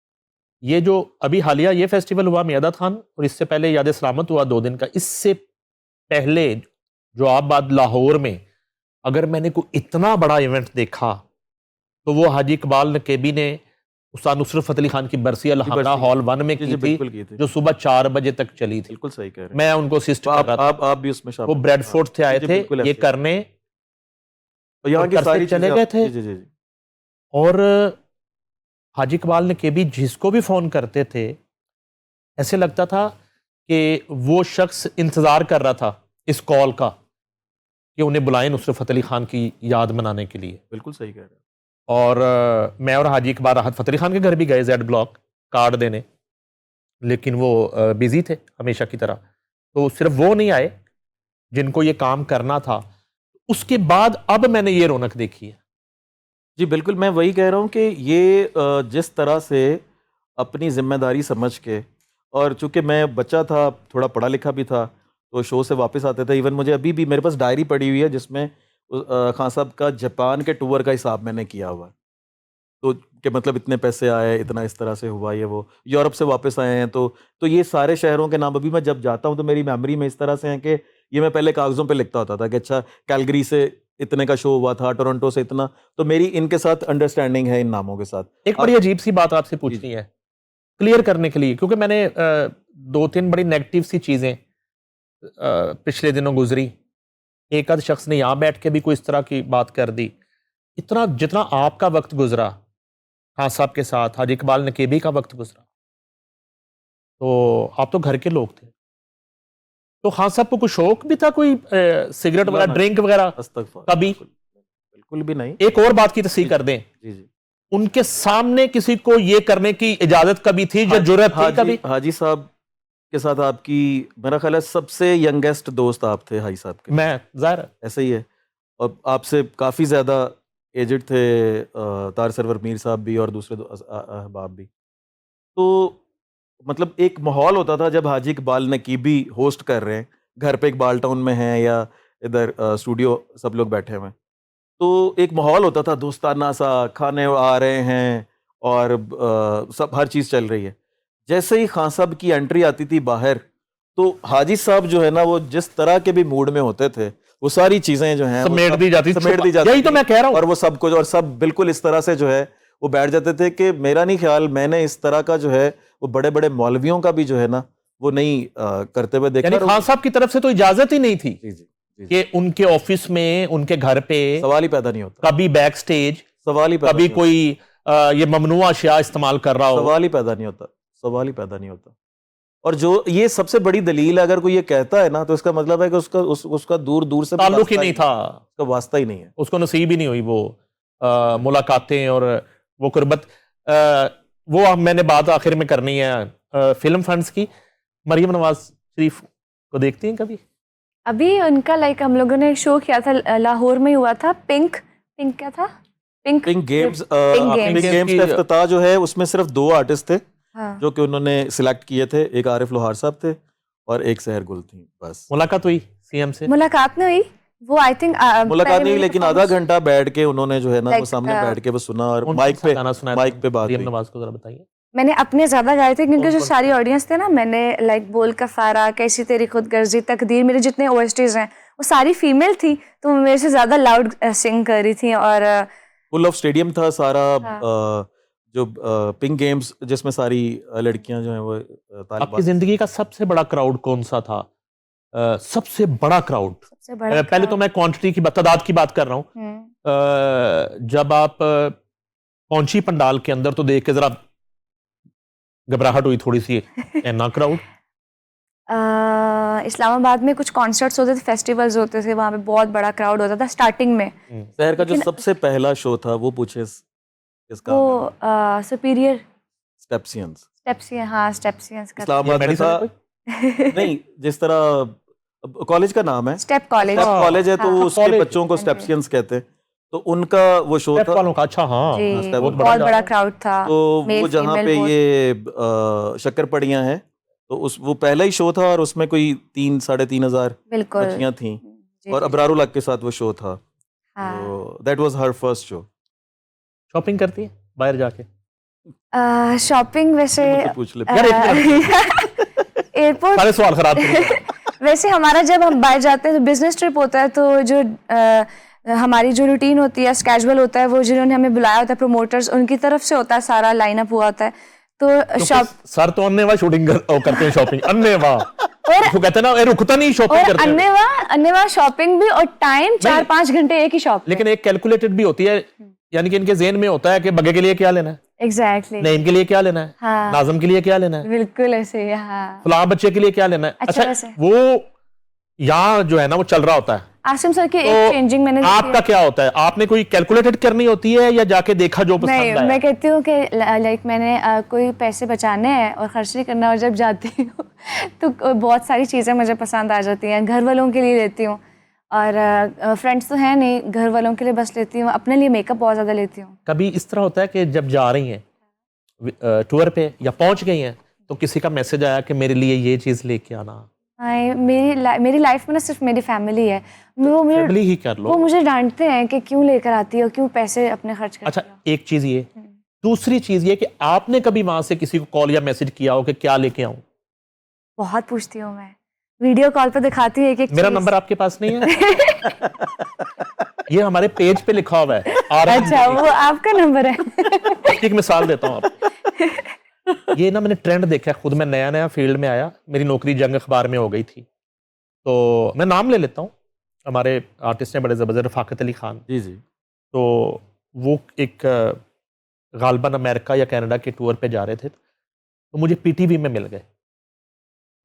ये जो अभी हालिया ये फेस्टिवल हुआ मियादाद खान, और इससे पहले याद सलामत हुआ 2 दिन का, इससे पहले जो आबाद लाहौर में अगर मैंने कोई इतना बड़ा इवेंट देखा तो वो हाजी इकबाल नकेबी ने उस्ताद नुसरत फ़तेह अली खान की बरसी अलहमरा हॉल 1 में जी की जी थी, बिल्कुल की थी, जो सुबह 4 बजे तक चली थी। बिल्कुल सही कह रहे हैं। मैं उनको असिस्ट कर रहा था, आप भी उसमें वो शामिल थे। ब्रेडफोर्ड से आए जी, थे बिल्कुल ये ऐसे। करने, और यहाँ और की करते सारी चले चीजें गए आप- थे। जी जी जी और हाजी इकबाल नकेबी जिसको भी फ़ोन करते थे ऐसे लगता था कि वो शख्स इंतज़ार कर रहा था इस कॉल का कि उन्हें बुलाएं नुसरत फ़तेह अली खान की याद मनाने के लिए। बिल्कुल सही कह रहे हैं। और मैं और हाजी इकबाल राहत फ़तेह अली खान के घर भी गए, Z ब्लॉक, कार्ड देने, लेकिन वो बिजी थे हमेशा की तरह। तो सिर्फ वो नहीं आए जिनको ये काम करना था। उसके बाद अब मैंने ये रौनक देखी है। जी बिल्कुल, मैं वही कह रहा हूँ कि ये जिस तरह से अपनी जिम्मेदारी समझ के, और चूंकि मैं बच्चा था, थोड़ा पढ़ा लिखा भी था, तो शो से वापस आते थे। इवन मुझे अभी भी मेरे पास डायरी पड़ी हुई है जिसमें खान साहब का जापान के टूर का हिसाब मैंने किया हुआ है। तो कि मतलब इतने पैसे आए, इतना इस तरह से हुआ, ये वो। यूरोप से वापस आए हैं तो ये सारे शहरों के नाम अभी मैं जब जाता हूँ तो मेरी मेमोरी में इस तरह से हैं कि ये मैं पहले कागज़ों पे लिखता होता था कि अच्छा कैलगरी से इतने का शो हुआ था, टोरंटो से इतना। तो मेरी इनके साथ अंडरस्टैंडिंग है इन नामों के साथ। एक बड़ी अजीब सी बात आपसे पूछनी है क्लियर करने के लिए, क्योंकि मैंने 2-3 बड़ी नेगेटिव सी चीज़ें पिछले दिनों गुजरी। एक आध शख्स ने यहाँ बैठ के भी कोई इस तरह की बात कर दी। इतना जितना आपका वक्त गुजरा खान साहब के साथ, हाजी इकबाल नकीबी का वक्त गुजरा, तो आप तो घर के लोग थे। तो खान साहब को कोई शौक भी था, कोई सिगरेट ना, वगैरह, ना। ड्रिंक वगैरह कभी? बिल्कुल भी नहीं। एक और बात की तस्दीक कर दें, जी जी। उनके सामने किसी को ये करने की इजाजत कभी थी या जुर्रत थी कभी? हाजी साहब के साथ आपकी, मेरा ख्याल है सबसे यंगेस्ट दोस्त आप थे हाजी साहब के। मैं ज़ाहिर ऐसे ही है। और आपसे काफ़ी ज़्यादा एजड थे तार सरवर मीर साहब भी और दूसरे अहबाब भी। तो मतलब एक माहौल होता था जब हाजी इकबाल नकीबी होस्ट कर रहे हैं, घर पे इकबाल टाउन में हैं या इधर स्टूडियो सब लोग बैठे हुए हैं, तो एक माहौल होता था दोस्ताना सा, खाने आ रहे हैं और सब हर चीज़ चल रही है। जैसे ही खान साहब की एंट्री आती थी बाहर, तो हाजी साहब जो है ना, वो जिस तरह के भी मूड में होते थे, वो सारी चीज़ें जो हैं समेट दी जाती यही तो मैं कह रहा हूँ। और वो सब कुछ, और सब बिल्कुल इस तरह से जो है वो बैठ जाते थे कि मेरा नहीं ख्याल मैंने इस तरह का जो है वो बड़े बड़े मौलवियों का भी जो है ना वो नहीं करते हुए देखा। यानी खान साहब की तरफ से तो इजाजत ही नहीं थी जी जी कि उनके ऑफिस में, उनके घर पे सवाल ही पैदा नहीं होता, कभी बैक स्टेज, सवाल ही पैदा कभी नहीं कोई ये ममनुआ अशिया इस्तेमाल कर रहा होता, हो। सवाल ही पैदा नहीं होता, सवाल ही पैदा नहीं होता। और जो ये सबसे बड़ी दलील है, अगर कोई ये कहता है ना, तो इसका मतलब है कि उसका दूर दूर से ताल्लुक ही नहीं था, उसका वास्ता ही नहीं है, उसको नसीब ही नहीं हुई वो मुलाकातें और वो कुर्बत। वो मैंने बात आखिर में करनी है फिल्म फंड्स की। मरियम नवाज शरीफ को देखती हैं कभी? अभी उनका लाइक हम लोगों ने एक शो किया था लाहौर में, हुआ था पिंक क्या था, pink games. Pink pink Games games का इफ्तिताह जो है उसमें सिर्फ 2 आर्टिस्ट थे हाँ। जो कि उन्होंने सिलेक्ट किए थे, एक आरिफ लोहार साहब थे और एक सहर गुल थी। बस मुलाकात हुई सीएम से? मुलाकात नहीं हुई, वो आई थिंक मुलाकात नहीं, लेकिन आधा घंटा बैठ के उन्होंने जो है ना वो Like, सामने बैठ के वो सुना और कौन माइक सा पे गाना सुनाया माइक था? पे बात मरियम हुई। नवाज को जरा बताइए। मैंने अपने ज्यादा गाए थे क्योंकि जो कौन- सारी ऑडियंस थे ना, मैंने लाइक बोल कफारा, कैसी तेरी खुदगर्जी, तकदीर, मेरे जितने ओएसटीज हैं वो सारी फीमेल थी, तो वो मेरे से ज्यादा लाउड सिंग कर रही थी। और फुल ऑफ स्टेडियम था सारा। हाँ। जो पिंक गेम्स जिसमें सारी लड़कियां जो हैं वो आपकी तालिबात। जिंदगी का सबसे बड़ा क्राउड कौन सा था? सबसे बड़ा क्राउड? सबसे बड़ा पहले तो मैं क्वांटिटी की तादाद की बात कर रहा हूँ। जब आप पहुंची पंडाल के अंदर तो देख के जरा घबराहट हुई थोड़ी सी, इतना क्राउड? इस्लामाबाद में कुछ कॉन्सर्ट्स होते थे, फेस्टिवल्स होते थे, वहाँ पे बहुत बड़ा क्राउड होता था स्टार्टिंग में। शहर का जो लेकिन- सबसे पहला शो था वो पूछे किसका? वो सुपीरियर स्टेप्सियंस। स्टेप्सियन, हाँ स्टेप्सियंस का इस्लामाबाद में था। नहीं, जिस तरह कॉलेज का नाम है स्टेप कॉलेज। स्टेप कॉलेज है, तो हाँ, उसके कॉलेज। बच्चों को हाँ जी। स्टेप्सियंस कहते हैं। तो उनका वो शो था, वालों का? अच्छा, हाँ, जी, स्टेप बहुत बहुत बड़ा बड़ा क्राउड था। तो male, वो जहाँ female पे both। ये शक्करपड़ियाँ हैं, तो वो पहला ही शो था और उसमें कोई 3-3,500 बिल्कुल बच्चियाँ थीं जी, और जी, अबरारुल हक के साथ वो शो था। हाँ। तो that was her first show. Shopping करती है बाहर जाके? शॉपिंग वैसे मुझसे पूछ ले। यार, एक एयरपोर्ट सारे सवाल खराब कर वैसे हमारा जब हम बाहर जाते हैं तो बिजनेस ट्रिप होता है, तो जो हमारी जो रूटीन होती है, स्केजुअल होता है, वो जिन्होंने हमें बुलाया होता है प्रोमोटर्स, उनकी तरफ से होता है, सारा लाइनअप हुआ होता है। तो शॉप सर तो अन्य शूटिंग करते हैं, शॉपिंग अन्य और तो कहते हैं ना, ये रुकता नहीं शॉपिंग और करते हैं। अन्य शॉपिंग भी, और टाइम 4-5 घंटे एक ही शॉप। लेकिन एक कैलकुलेटेड भी होती है, यानी कि इनके ज़हन में होता है कि बगे के लिए क्या लेना है, एग्जैक्टली, नईम के लिए क्या लेना है, हाँ। नाज़म के लिए क्या लेना है, बिल्कुल ऐसे ही, हाँ। फलां बच्चे के लिए क्या लेना है। अच्छा, वैसे। वो यहाँ जो है ना वो चल रहा होता है आसिम सर की तो एक चेंजिंग मैंने देखी आपका है। क्या होता है, आपने कोई कैलकुलेटेड करनी होती है या जाके देखा जो पसंद नहीं, आया? मैं कहती हूँ कि लाइक मैंने कोई पैसे बचाने हैं और खर्च नहीं करना, और जब जाती हूँ तो बहुत सारी चीज़ें मुझे पसंद आ जाती हैं। घर वालों के लिए लेती हूँ, और फ्रेंड्स तो हैं नहीं, घर वालों के लिए बस लेती हूँ। अपने लिए मेकअप बहुत ज़्यादा लेती हूँ। कभी इस तरह होता है कि जब जा रही हैं टूर पे या पहुंच गई हैं तो किसी का मैसेज आया कि मेरे लिए ये चीज़ लेके आना? हाँ, मेरी लाइफ में ना सिर्फ मेरी फैमिली है। वो मुझे फैमिली ही कर लो। वो मुझे डांटते हैं कि क्यों लेकर आती हो, क्यों पैसे अपने खर्च करती अच्छा, हो। एक चीज़ ये, दूसरी चीज़ ये कि आपने कभी वहां से किसी को कॉल या मैसेज किया हो कि क्या लेके आऊं? बहुत पूछती हूँ मैं, वीडियो कॉल पे दिखाती हूँ एक एक मेरा चीज़। नंबर आपके पास नहीं है? ये हमारे पेज पे लिखा हुआ है। अच्छा, वो आपका नंबर है। एक मिसाल देता हूँ आपको। ये ना मैंने ट्रेंड देखा है खुद, मैं नया नया फील्ड में आया, मेरी नौकरी जंग अखबार में हो गई थी, तो मैं नाम ले लेता हूँ, हमारे आर्टिस्ट हैं बड़े ज़बरदस्त, रफ़ाकत अली खान। जी जी। तो वो एक गालबन अमेरिका या कनाडा के टूर पे जा रहे थे, तो मुझे पीटीवी में मिल गए।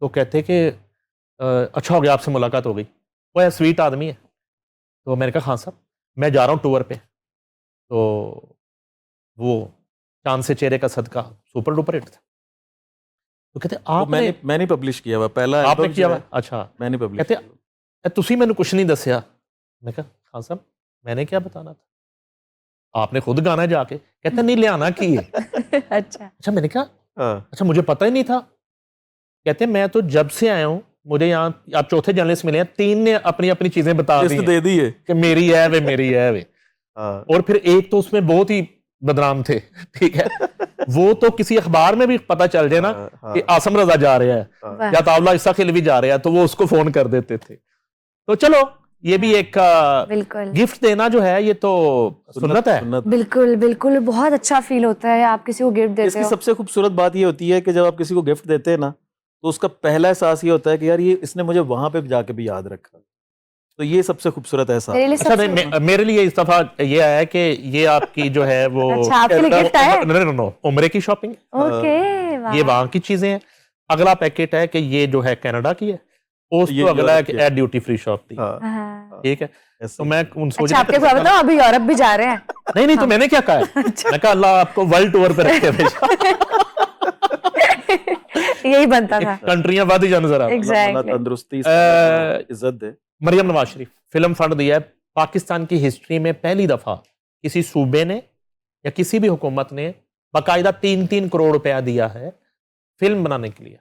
तो कहते कि अच्छा हो गया आपसे मुलाकात हो गई, वो है स्वीट आदमी है। तो मैंने कहा हाँ साहब, मैं जा रहा हूँ टूर पे। तो वो चांद से चेहरे का सदका सुपर डुपर हिट था। तो कहते वो आपने मैंने पब्लिश किया हुआ पहला आपने एल्बम किया जो हुआ? है, अच्छा। मैंने पब्लिश कहते किया। तुसी मैंने कुछ नहीं दसिया। मैं कहा हाँ साहब, मैंने क्या बताना था, आपने खुद गाना है जाके। कहते नहीं, ले आना की है। अच्छा, अच्छा, मैंने कहा हाँ, अच्छा, मुझे पता ही नहीं था। कहते मैं तो जब से आया हूँ, मुझे यहाँ आप चौथे जर्नलिस्ट मिले हैं, 3 ने अपनी अपनी चीजें बता दी लिस्ट हैं दे दी है। कि मेरी है वे, मेरी है वे। हाँ, और फिर एक तो उसमें बहुत ही बदनाम थे, ठीक है, वो तो किसी अखबार में भी पता चल जाए ना हाँ, कि आसम रजा जा रहे हैं हाँ। या तावला इस्सा खिलवी जा रहे हैं, तो वो उसको फोन कर देते थे। तो चलो, ये भी एक बिल्कुल गिफ्ट देना जो है, ये तो सुन्नत है। सुन्नत। बिल्कुल बिल्कुल, बहुत अच्छा फील होता है आप किसी को गिफ्ट देते इसकी हो। सबसे खूबसूरत बात ये होती है कि जब आप किसी को गिफ्ट देते हैं ना, तो उसका पहला एहसास ये होता है कि यार ये इसने मुझे वहां पे जाके भी याद रखा। तो ये सबसे खूबसूरत एहसास। मेरे लिए अच्छा सबसे नहीं, मेरे लिए इस दफा ये आया कि ये आपी जो है वो अच्छा, आपके लिए गिफ्ट आया है? नो, उम्रे की शॉपिंग, ओके, ये वाह। वहां की चीजें हैं। अगला पैकेट है कि ये जो है कनाडा की है, उस ये तो अगला है यूरोप कि की है। ड्यूटी फ्री शॉप थी। हाँ, हाँ। ठीक है, ऐसे तो ही। मैं उन सोच अच्छा, आपके को बताओ, अभी यूरोप भी जा रहे हैं। नहीं नहीं, तो मैंने क्या कहा है, मैं कहा अल्लाह आपको वर्ल्ड टूर पे रखे भेजा। यही बनता था। कंट्रियां बढ़ जाने जरा। Exactly. अल्लाह तंदुरुस्ती इज्जत दे। मरियम नवाज शरीफ फिल्म फंड दिया है, पाकिस्तान की हिस्ट्री में पहली दफा किसी सूबे ने या किसी भी हुकूमत ने बाकायदा 3-3 करोड़ रुपया दिया है फिल्म बनाने के लिए।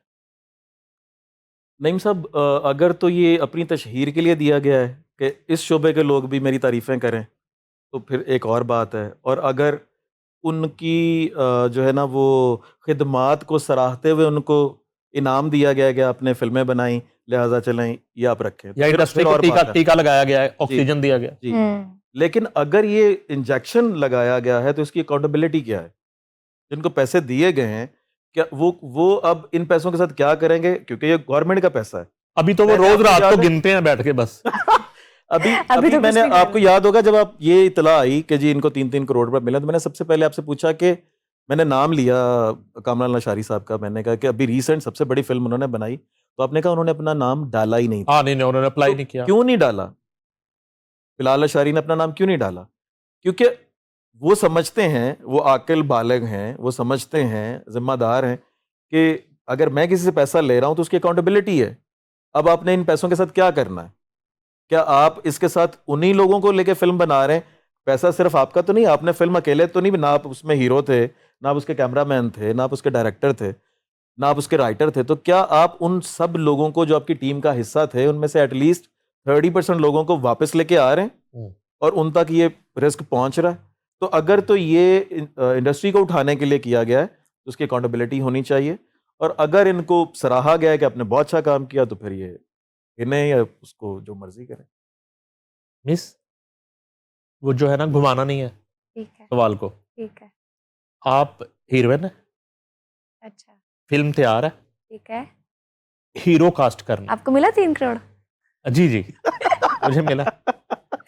नईम साहब, अगर तो ये अपनी तशहीर के लिए दिया गया है कि इस शोबे के लोग भी मेरी तारीफ़ें करें, तो फिर एक और बात है। और अगर उनकी जो है ना वो खिदमात को सराहते हुए उनको इनाम दिया गया कि आपने फिल्में बनाई, लिहाजा चलें ये आप रखें, या फिर इंडस्ट्री को और टीका बात है। टीका लगाया गया है, ऑक्सीजन दिया गया है। जी। लेकिन अगर ये इंजेक्शन लगाया गया है तो इसकी अकाउंटेबिलिटी क्या है? जिनको पैसे दिए गए हैं, क्या वो अब इन पैसों के साथ क्या करेंगे? क्योंकि ये गवर्नमेंट का पैसा है। अभी तो वो पहले रोज आपको रात को याद है? गिनते हैं बैठ के बस। अभी तो अभी कुछ मैंने नहीं कर आपको याद होगा जब आप ये इतला आई कि जी इनको 3-3 करोड़ रुपए मिला, तो मैंने सबसे पहले आपसे पूछा कि मैंने नाम लिया कामरान नशारी साहब का, मैंने कहा कि अभी रीसेंट सबसे बड़ी फिल्म उन्होंने बनाई, तो आपने कहा उन्होंने अपना नाम डाला ही नहीं था। हाँ नहीं नहीं, उन्होंने अप्लाई तो नहीं किया। क्यों नहीं डाला? बिलाल अशारी ने अपना नाम क्यों नहीं डाला? क्योंकि वो समझते हैं, वो आकिल बालिग हैं, वो समझते हैं, जिम्मेदार हैं कि अगर मैं किसी से पैसा ले रहा हूं तो उसकी अकाउंटेबिलिटी है। अब आपने इन पैसों के साथ क्या करना है? क्या आप इसके साथ उन्हीं लोगों को लेके फिल्म बना रहे हैं? पैसा सिर्फ आपका तो नहीं, आपने फिल्म अकेले तो नहीं, ना आप उसमें हीरो थे, ना आप उसके कैमरामैन थे, ना आप उसके डायरेक्टर थे, ना आप उसके राइटर थे। तो क्या आप उन सब लोगों को जो आपकी टीम का हिस्सा थे, उनमें से एटलीस्ट 30% लोगों को वापस लेके आ रहे हैं और उन तक ये रिस्क पहुंच रहा है? तो अगर तो ये इंडस्ट्री को उठाने के लिए किया गया है तो उसकी अकाउंटेबिलिटी होनी चाहिए। और अगर इनको सराहा गया है कि आपने बहुत अच्छा काम किया, तो फिर ये इन्हें या उसको जो मर्जी करें। मिस, वो जो है ना घुमाना नहीं है ठीक है, सवाल को। ठीक है। आप हीरोइन है, अच्छा, फिल्म तैयार है, ठीक है। हीरो कास्ट करना। आपको मिला 3 करोड़? जी जी, मुझे मिला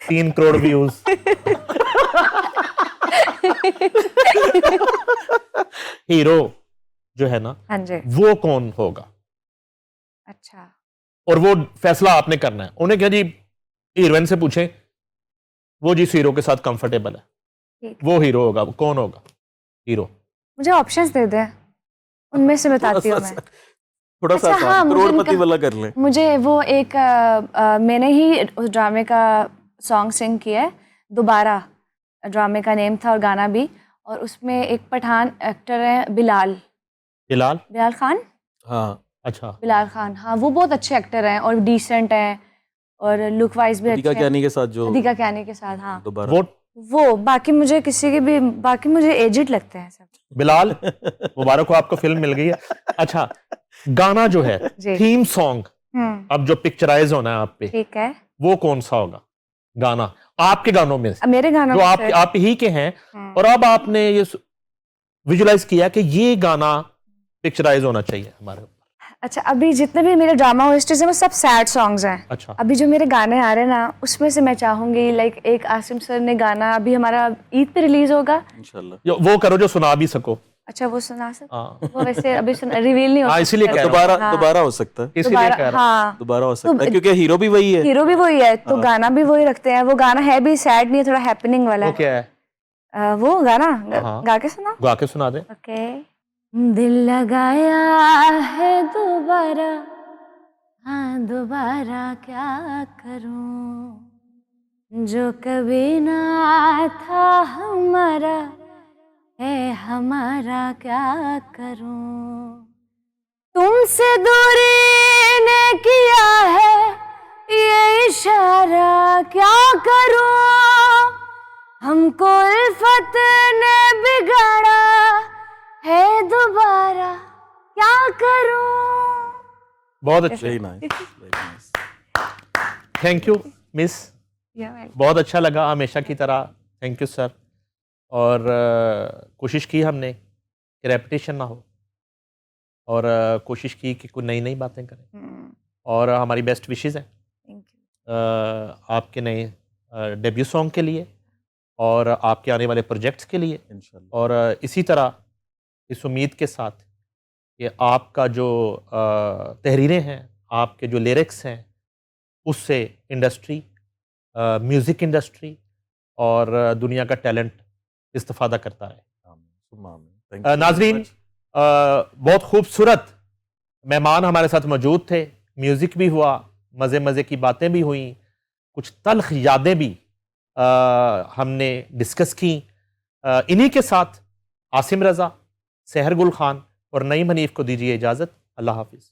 3 करोड़ व्यूज। हीरो जो है ना, हाँ जी। वो कौन होगा, अच्छा, और वो फैसला आपने करना है। उन्हें क्या जी हीरोइन से पूछें वो जिस हीरो के साथ कंफर्टेबल है ठीक। वो हीरो होगा, वो कौन होगा हीरो? मुझे ऑप्शंस दे दे, उनमें से बताती हूँ मैं। थोड़ा सा अच्छा, हाँ, मुझे करोड़पति इनका- वाला कर लें। मुझे वो एक मैंने ही उस ड्रामे का सॉन्ग सिंग किया है, दोबारा ड्रामे का नेम था और गाना भी, और उसमें एक पठान एक्टर है बिलाल बिलाल खान। हाँ, अच्छा, बिलाल खान, हाँ, वो बहुत अच्छे एक्टर हैं और डिसेंट हैं और लुक वाइज भी दीपिका अच्छे हैं। क्यानी के साथ जो दीपिका क्यानी के साथ, हाँ। दोबारा वो बाकी मुझे किसी के भी, बाकी मुझे एजिड लगते हैं सब। बिलाल मुबारक हो, आपको फिल्म मिल गई है। अच्छा, गाना जो है जी। थीम सॉन्ग अब जो पिक्चराइज होना है आप पे, ठीक है। वो कौन सा होगा गाना आपके गानों में से? अब मेरे गानों जो में आप से- आप ही के हैं और अब आपने ये विजुलाइज किया कि ये गाना पिक्चराइज होना चाहिए हमारे ऊपर। अच्छा, अभी जितने भी मेरे ड्रामा ओएसटीज हैं वो सब सैड सॉन्ग्स हैं। अच्छा, अभी जो मेरे गाने आ रहे हैं ना, उसमें से मैं चाहूंगी लाइक एक आसिम सर ने गाना अभी हमारा ईद पे रिलीज होगा। इंशाल्लाह। वो करो जो सुना भी सको। अच्छा, वो सुना सकते? हाँ वो वैसे अभी रिवील नहीं हो हाँ, इसीलिए सकता। कह रहा हूँ। हाँ। दोबारा हो सकता है, इसीलिए कह रहा हूँ। हाँ, दोबारा हो सकता है क्योंकि हीरो भी वही है। हीरो भी वही है तो गाना भी वही रखते हैं। वो गाना है भी सैड नहीं है, थोड़ा हैपनिंग वाला वो है। क्या है? वो गाना हाँ। गा के सुना। गा के सुना दे। ओके। दिल लगाया है दोबारा, हाँ दोबारा क्या करूं, जो कभी ना था हमारा है हमारा क्या करूं, तुमसे दूरी ने किया है ये इशारा क्या करूं, हमको उल्फत ने बिगाड़ा है दोबारा क्या करूं। बहुत अच्छे, very nice, very nice. Thank you miss, बहुत अच्छा लगा हमेशा की तरह। Thank you sir. और कोशिश की हमने कि रेपिटेशन ना हो और कोशिश की कि कुछ नई नई बातें करें और हमारी बेस्ट विशेज़ हैं थैंक यू। आपके नए डेब्यू सॉन्ग के लिए और आपके आने वाले प्रोजेक्ट्स के लिए। इंशाल्लाह। और इसी तरह इस उम्मीद के साथ कि आपका जो तहरीरें हैं, आपके जो लिरिक्स हैं, उससे इंडस्ट्री, म्यूज़िक इंडस्ट्री और दुनिया का टैलेंट इस्तिफ़ादा करता है। नाज़रीन, बहुत खूबसूरत मेहमान हमारे साथ मौजूद थे, म्यूज़िक भी हुआ, मज़े मज़े की बातें भी हुई, कुछ तल्ख़ यादें भी हमने डिस्कस की। इन्हीं के साथ आसिम रज़ा, सहर गुल खान और नईम हनीफ को दीजिए इजाज़त। अल्लाह हाफ़िज़।